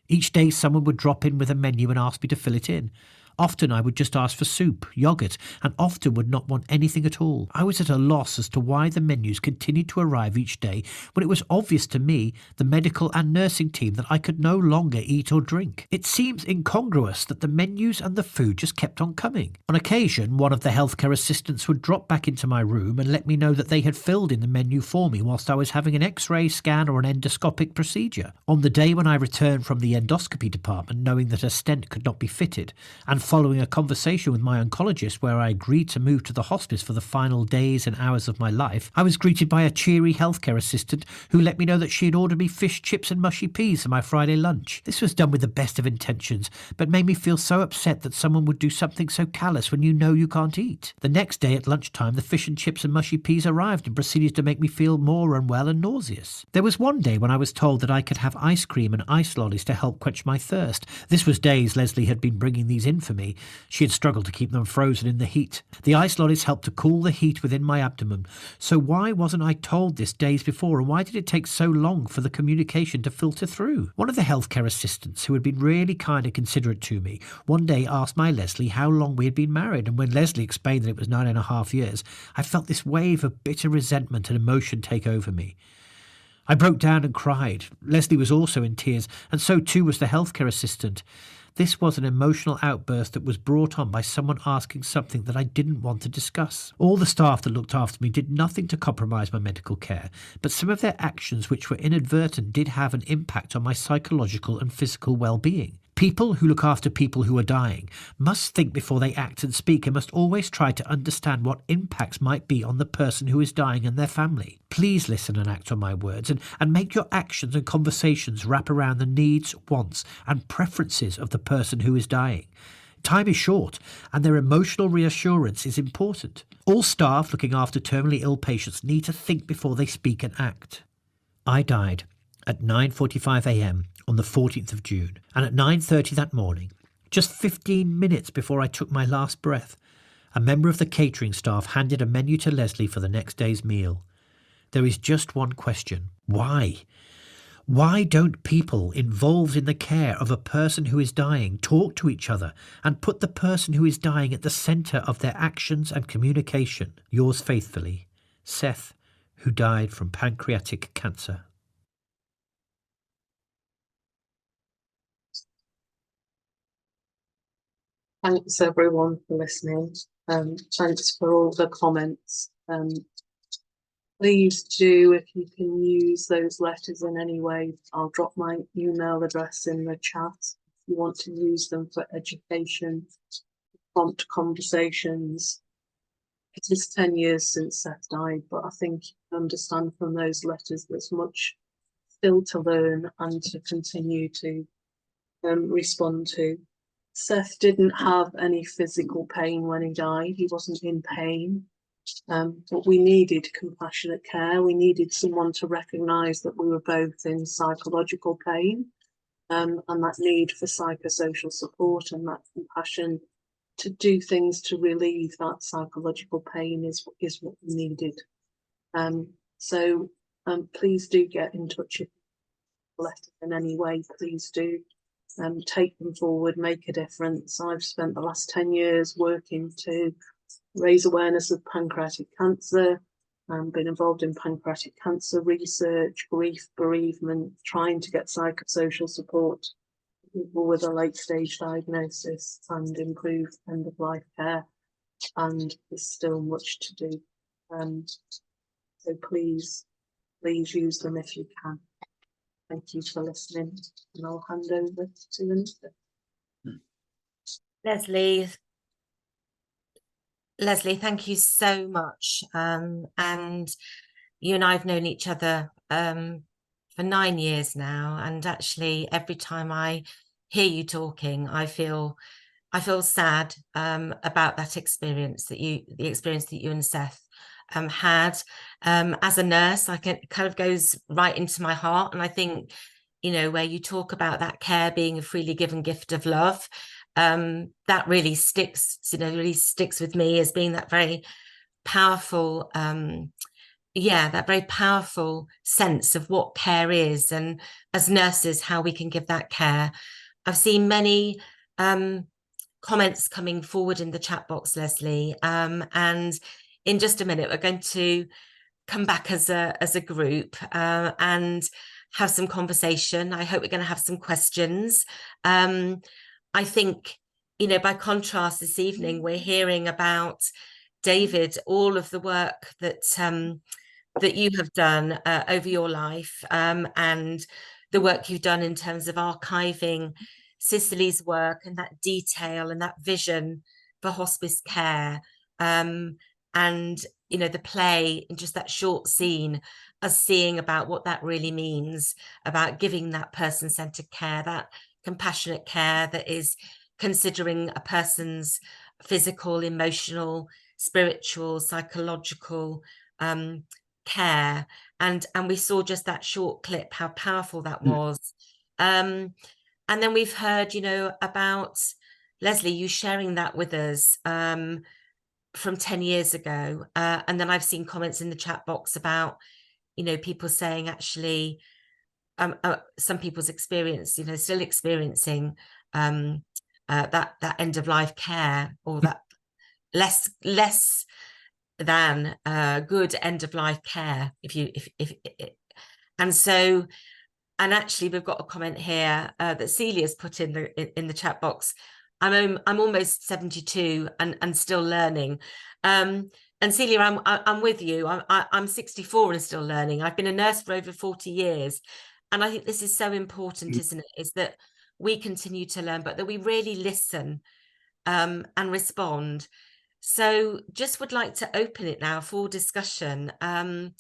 Each day someone would drop in with a menu and ask me to fill it in. Often I would just ask for soup, yoghurt, and often would not want anything at all. I was at a loss as to why the menus continued to arrive each day when it was obvious to me, the medical and nursing team, that I could no longer eat or drink. It seems incongruous that the menus and the food just kept on coming. On occasion, one of the healthcare assistants would drop back into my room and let me know that they had filled in the menu for me whilst I was having an X-ray scan or an endoscopic procedure. On the day when I returned from the endoscopy department, knowing that a stent could not be fitted, and following a conversation with my oncologist where I agreed to move to the hospice for the final days and hours of my life, I was greeted by a cheery healthcare assistant who let me know that she had ordered me fish, chips and mushy peas for my Friday lunch. This was done with the best of intentions, but made me feel so upset that someone would do something so callous when you know you can't eat. The next day at lunchtime, the fish and chips and mushy peas arrived and proceeded to make me feel more unwell and nauseous. There was one day when I was told that I could have ice cream and ice lollies to help quench my thirst. This was days Lesley had been bringing these in for me. She had struggled to keep them frozen in the heat. The ice lollies helped to cool the heat within my abdomen. So why wasn't I told this days before, and why did it take so long for the communication to filter through? One of the healthcare assistants, who had been really kind and considerate to me, one day asked my Lesley how long we had been married, and when Lesley explained that it was 9.5 years, I felt this wave of bitter resentment and emotion take over me. I broke down and cried. Lesley was also in tears, and so too was the healthcare assistant. This was an emotional outburst that was brought on by someone asking something that I didn't want to discuss. All the staff that looked after me did nothing to compromise my medical care, but some of their actions, which were inadvertent, did have an impact on my psychological and physical well-being. People who look after people who are dying must think before they act and speak, and must always try to understand what impacts might be on the person who is dying and their family. Please listen and act on my words, and make your actions and conversations wrap around the needs, wants, and preferences of the person who is dying. Time is short, and their emotional reassurance is important. All staff looking after terminally ill patients need to think before they speak and act. I died at 9:45 a.m. on the 14th of June, and at 9:30 that morning, just 15 minutes before I took my last breath, a member of the catering staff handed a menu to Lesley for the next day's meal. There is just one question. Why? Why don't people involved in the care of a person who is dying talk to each other and put the person who is dying at the centre of their actions and communication? Yours faithfully, Seth, who died from pancreatic cancer. Thanks everyone for listening. Thanks for all the comments. Please do, if you can use those letters in any way, I'll drop my email address in the chat. If you want to use them for education, prompt conversations. It is 10 years since Seth died, but I think you understand from those letters there's much still to learn and to continue to respond to. Seth didn't have any physical pain when he died. He wasn't in pain. But we needed compassionate care. We needed someone to recognise that we were both in psychological pain, and that need for psychosocial support and that compassion to do things to relieve that psychological pain is what we needed. So please do get in touch if you have letters in any way. Please do take them forward, make a difference. I've spent the last 10 years working to raise awareness of pancreatic cancer, been involved in pancreatic cancer research, grief, bereavement, trying to get psychosocial support for people with a late stage diagnosis and improve end of life care, and there's still much to do. So please use them if you can. Thank you for listening, and I'll hand over to Anita. Lesley, thank you so much. And you and I have known each other for 9 years now, and actually every time I hear you talking, I feel sad about that experience the experience that you and Seth had. As a nurse, it kind of goes right into my heart, and I think, you know, where you talk about that care being a freely given gift of love, that really sticks with me as being that very powerful, that very powerful sense of what care is, and as nurses, how we can give that care. I've seen many comments coming forward in the chat box, Lesley, and in just a minute, we're going to come back as a group and have some conversation. I hope we're going to have some questions. I think, you know, by contrast, this evening, we're hearing about, David, all of the work that you have done over your life, and the work you've done in terms of archiving Cicely's work and that detail and that vision for hospice care. And, you know, the play in just that short scene, us seeing about what that really means, about giving that person-centered care, that compassionate care that is considering a person's physical, emotional, spiritual, psychological care. And we saw just that short clip, how powerful that was. And then we've heard, you know, about Lesley, you sharing that with us from 10 years ago. And then I've seen comments in the chat box about, you know, people saying actually some people's experience, you know, still experiencing that end of life care, or that less than good end of life care. And actually we've got a comment here that Celia's put in the chat box. I'm almost 72 and still learning. And Celia, I'm with you. I'm 64 and still learning. I've been a nurse for over 40 years. And I think this is so important, isn't it? Is that we continue to learn, but that we really listen and respond. So just would like to open it now for discussion, and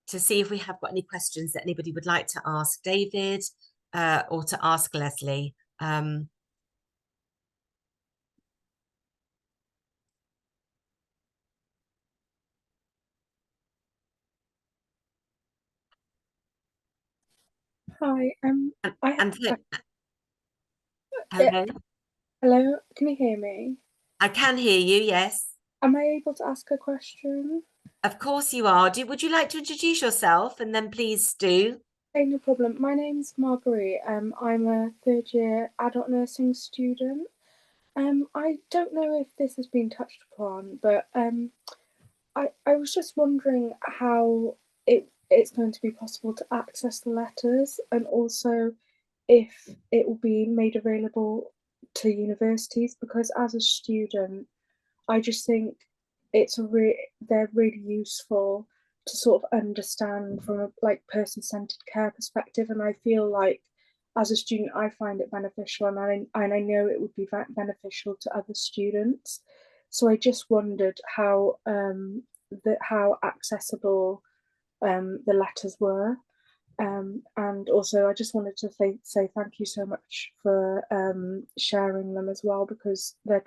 to see if we have got any questions that anybody would like to ask David or to ask Lesley. Hi, I have And a hello, hello, can you hear me? I can hear you. Yes, Am I able to ask a question? of course you are. Would you like to introduce yourself, and then please do? Okay, no problem. My name's Marguerite. I'm a third year adult nursing student. I don't know if this has been touched upon, but I was just wondering how it's going to be possible to access the letters, and also if it will be made available to universities, because as a student, I just think they're really useful to sort of understand from a like person-centered care perspective, and I feel like as a student I find it beneficial, and I know it would be beneficial to other students. So I just wondered how accessible the letters were. And also, I just wanted to say thank you so much for sharing them as well, because they're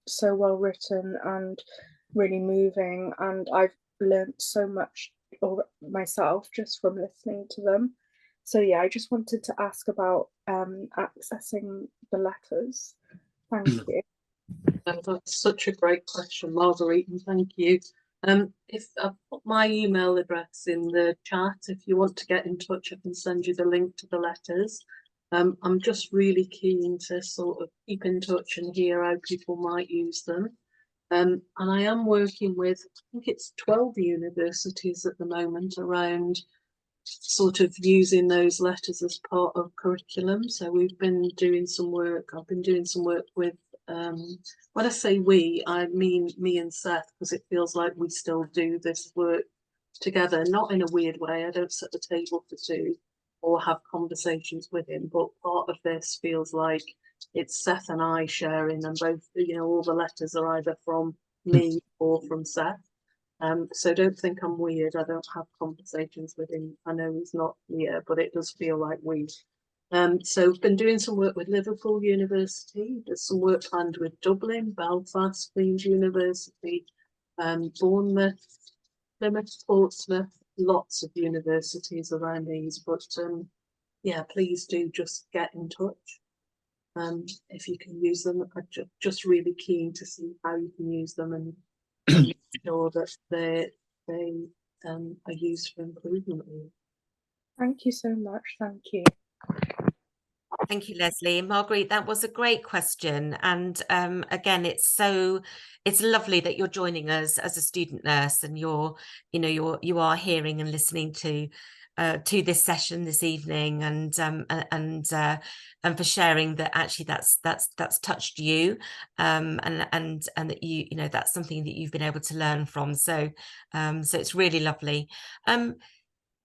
so well written and really moving, and I've learnt so much myself just from listening to them. So yeah, I just wanted to ask about accessing the letters. Thank you. That's such a great question, Marguerite, and thank you. If I've put my email address in the chat, if you want to get in touch, I can send you the link to the letters. I'm just really keen to sort of keep in touch and hear how people might use them. And I am working with, I think it's 12 universities at the moment around sort of using those letters as part of curriculum. So we've been doing some work. I've been doing some work with, when I say we, I mean me and Seth, because it feels like we still do this work together, not in a weird way. I don't set the table for two or have conversations with him, but part of this feels like it's Seth and I sharing, and both, you know, all the letters are either from me or from Seth. So don't think I'm weird. I don't have conversations with him. I know he's not here, but it does feel like we. So I've been doing some work with Liverpool University. There's some work planned with Dublin, Belfast, Queen's University, Bournemouth, Plymouth, Portsmouth, lots of universities around these. But yeah, please do just get in touch. If you can use them. I'm just really keen to see how you can use them and make sure that they are used for improvement. Thank you so much. Thank you. Thank you, Lesley. And Marguerite, that was a great question. And again, it's lovely that you're joining us as a student nurse, and you are hearing and listening to this session this evening, and for sharing that actually that's touched you, and that you know that's something that you've been able to learn from. So it's really lovely.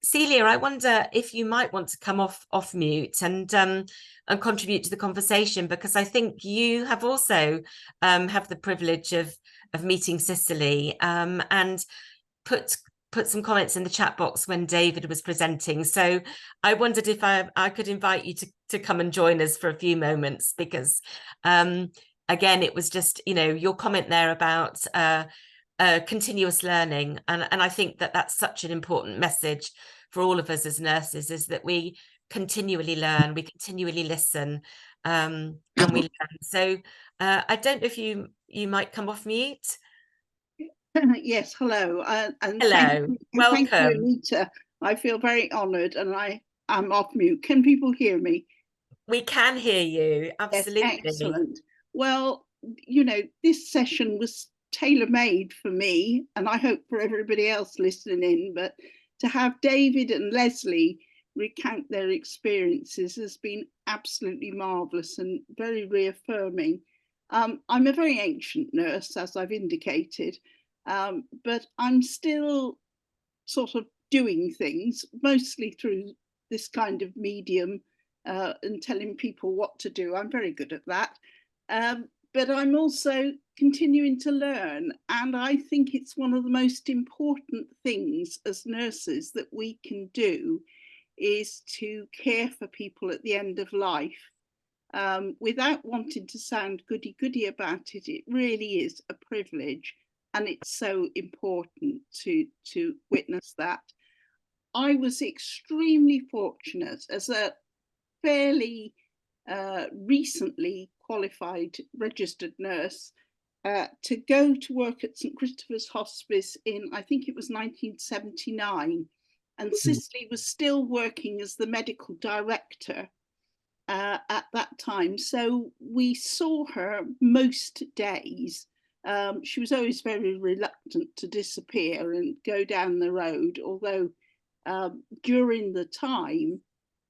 Celia, I wonder if you might want to come off mute and contribute to the conversation, because I think you have also have the privilege of meeting Cicely, and put some comments in the chat box when David was presenting. So I wondered if I could invite you to come and join us for a few moments, because again, it was just, you know, your comment there about continuous learning, and I think that that's such an important message for all of us as nurses, is that we continually learn, we continually listen, and we learn. So I don't know if you might come off mute. Yes, hello, and hello, welcome. Thank you, Anita. I feel very honoured, and I'm off mute. Can people hear me? We can hear you, absolutely. Yes, excellent. Well, you know, this session was tailor-made for me, and I hope for everybody else listening in, but to have David and Lesley recount their experiences has been absolutely marvellous and very reaffirming. I'm a very ancient nurse, as I've indicated, but I'm still sort of doing things, mostly through this kind of medium, and telling people what to do. I'm very good at that. But I'm also continuing to learn, and I think it's one of the most important things as nurses that we can do is to care for people at the end of life. Without wanting to sound goody-goody about it, it really is a privilege, and it's so important to witness that. I was extremely fortunate as a fairly recently qualified registered nurse to go to work at St Christopher's Hospice in, I think it was 1979. And Cicely was still working as the medical director at that time. So we saw her most days. She was always very reluctant to disappear and go down the road, although during the time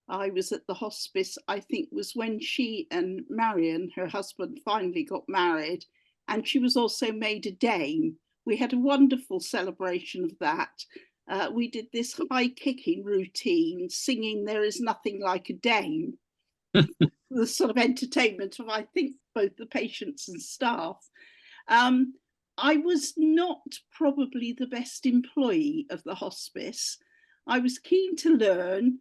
I was at the hospice, I think was when she and Marion, her husband, finally got married, and she was also made a dame. We had a wonderful celebration of that. We did this high kicking routine, singing "There Is Nothing Like a Dame," the sort of entertainment of, I think, both the patients and staff. I was not probably the best employee of the hospice. I was keen to learn,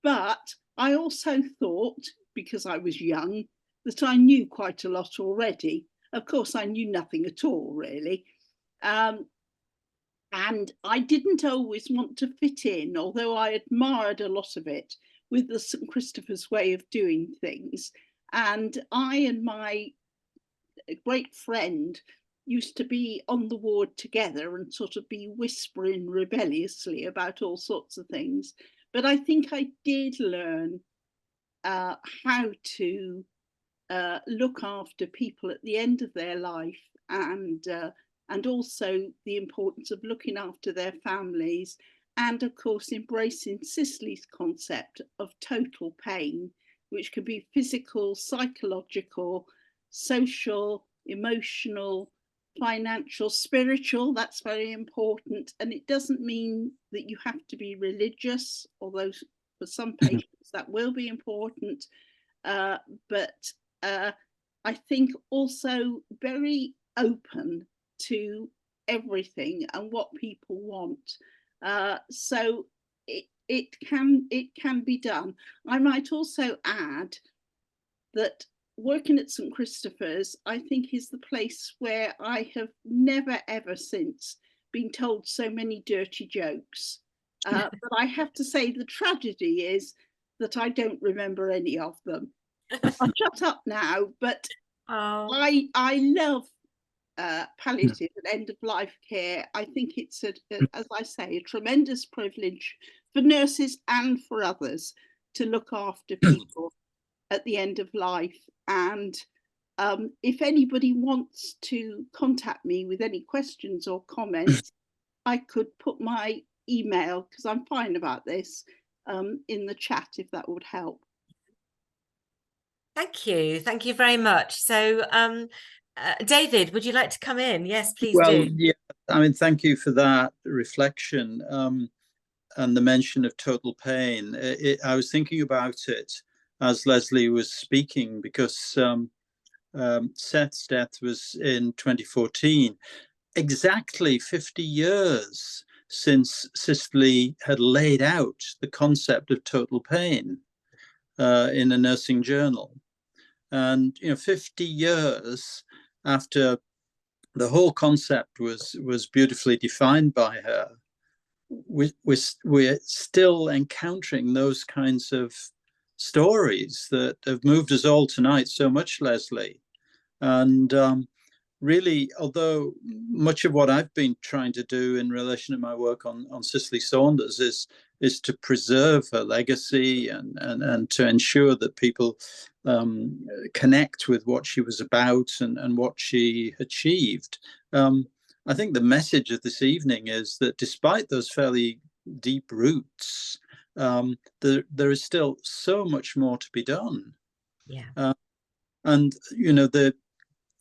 but I also thought, because I was young, that I knew quite a lot already. Of course, I knew nothing at all, really. And I didn't always want to fit in, although I admired a lot of it, with the St Christopher's way of doing things. And I and my great friend used to be on the ward together and sort of be whispering rebelliously about all sorts of things. But I think I did learn how to look after people at the end of their life, and also the importance of looking after their families, and of course embracing Cicely's concept of total pain, which can be physical, psychological, social, emotional, financial, spiritual. That's very important. And it doesn't mean that you have to be religious, although for some patients that will be important. But I think also very open to everything and what people want. So it can be done. I might also add that working at St Christopher's, I think, is the place where I have never ever since been told so many dirty jokes. But I have to say the tragedy is that I don't remember any of them. I'll shut up now, but I love palliative and end of life care. I think it's, as I say, a tremendous privilege for nurses and for others to look after people at the end of life. And if anybody wants to contact me with any questions or comments, I could put my email, because I'm fine about this, in the chat, if that would help. Thank you very much. So David, would you like to come in? Yes, please Well, do. yeah, I mean, thank you for that reflection and the mention of total pain. I was thinking about it as Lesley was speaking, because Seth's death was in 2014, exactly 50 years since Cicely had laid out the concept of total pain in a nursing journal. And 50 years after the whole concept was beautifully defined by her, we're still encountering those kinds of stories that have moved us all tonight so much, Lesley. And really, although much of what I've been trying to do in relation to my work on Cicely Saunders is to preserve her legacy and to ensure that people connect with what she was about and what she achieved. I think the message of this evening is that despite those fairly deep roots, there is still so much more to be done. Yeah. And the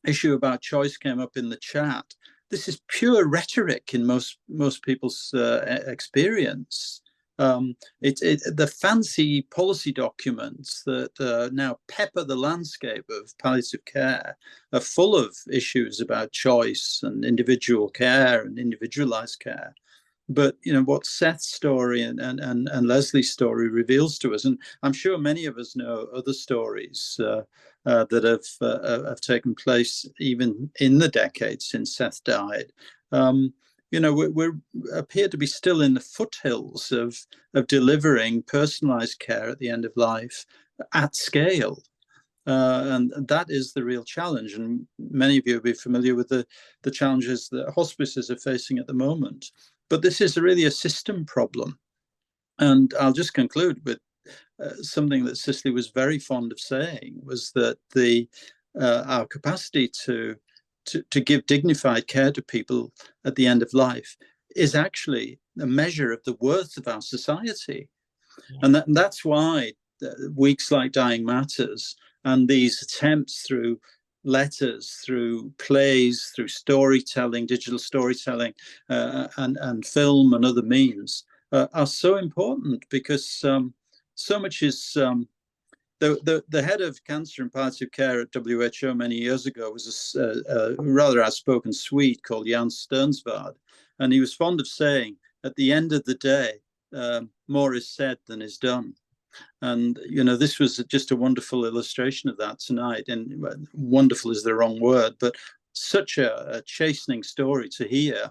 issue about choice came up in the chat. This is pure rhetoric in most people's experience. The fancy policy documents that now pepper the landscape of palliative care are full of issues about choice and individual care and individualized care. But what Seth's story and Lesley's story reveals to us, and I'm sure many of us know other stories that have taken place even in the decades since Seth died, we appear to be still in the foothills of delivering personalized care at the end of life at scale. And that is the real challenge. And many of you will be familiar with the challenges that hospices are facing at the moment. But this is really a system problem. And I'll just conclude with something that Cicely was very fond of saying, was that our capacity to give dignified care to people at the end of life is actually a measure of the worth of our society. Yeah. And that's why weeks like Dying Matters and these attempts through letters, through plays, through storytelling, digital storytelling, and film and other means are so important, because so much is the head of cancer and palliative care at WHO many years ago was a rather outspoken Swede called Jan Sternsvard, and he was fond of saying, at the end of the day, more is said than is done. And this was just a wonderful illustration of that tonight. And wonderful is the wrong word, but such a chastening story to hear.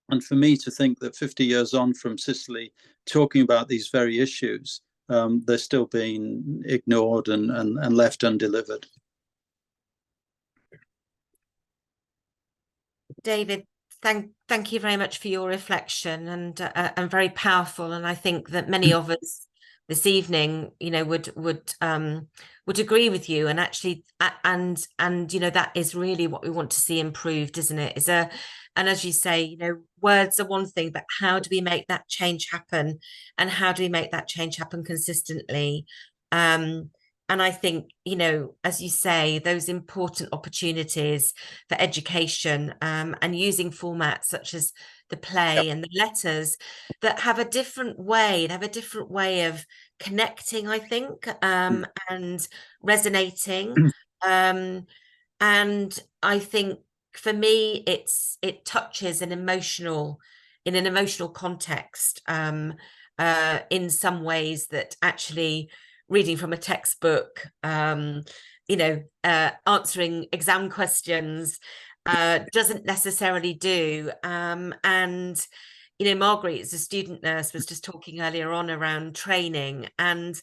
And for me to think that 50 years on from Cicely talking about these very issues, they're still being ignored and left undelivered. David, thank you very much for your reflection, and very powerful. And I think that many of us this evening, would agree with you, and actually, and that is really what we want to see improved, isn't it? And as you say, words are one thing, but how do we make that change happen, and how do we make that change happen consistently? And I think, as you say, those important opportunities for education, and using formats such as the play and the letters that have a different way, of connecting, I think, and resonating. And I think for me, it touches in an emotional context, in some ways that actually reading from a textbook, answering exam questions doesn't necessarily do. And Marguerite, as a student nurse, was just talking earlier on around training, and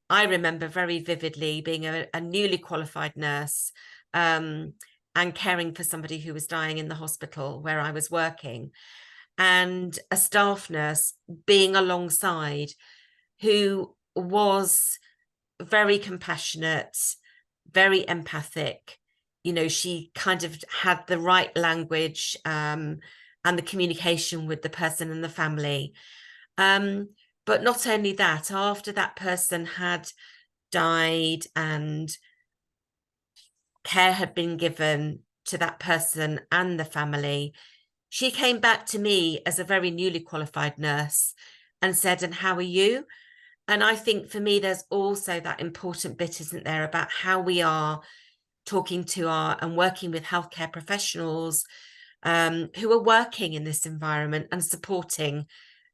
I remember very vividly being a newly qualified nurse, and caring for somebody who was dying in the hospital where I was working, and a staff nurse being alongside, who was very compassionate, very empathic. She kind of had the right language, and the communication with the person and the family. But not only that, after that person had died and care had been given to that person and the family, she came back to me as a very newly qualified nurse and said, "And how are you?" And I think for me, there's also that important bit, isn't there, about how we are talking to and working with healthcare professionals who are working in this environment and supporting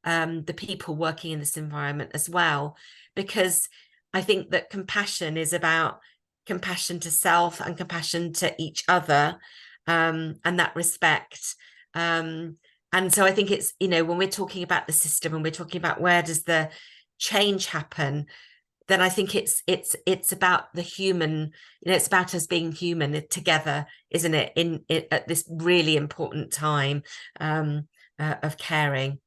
the people working in this environment as well. Because I think that compassion is about compassion to self and compassion to each other, and that respect. And so I think it's, when we're talking about the system and we're talking about where does the change happen, then I think it's about the human, it's about us being human together, isn't it, at this really important time of caring.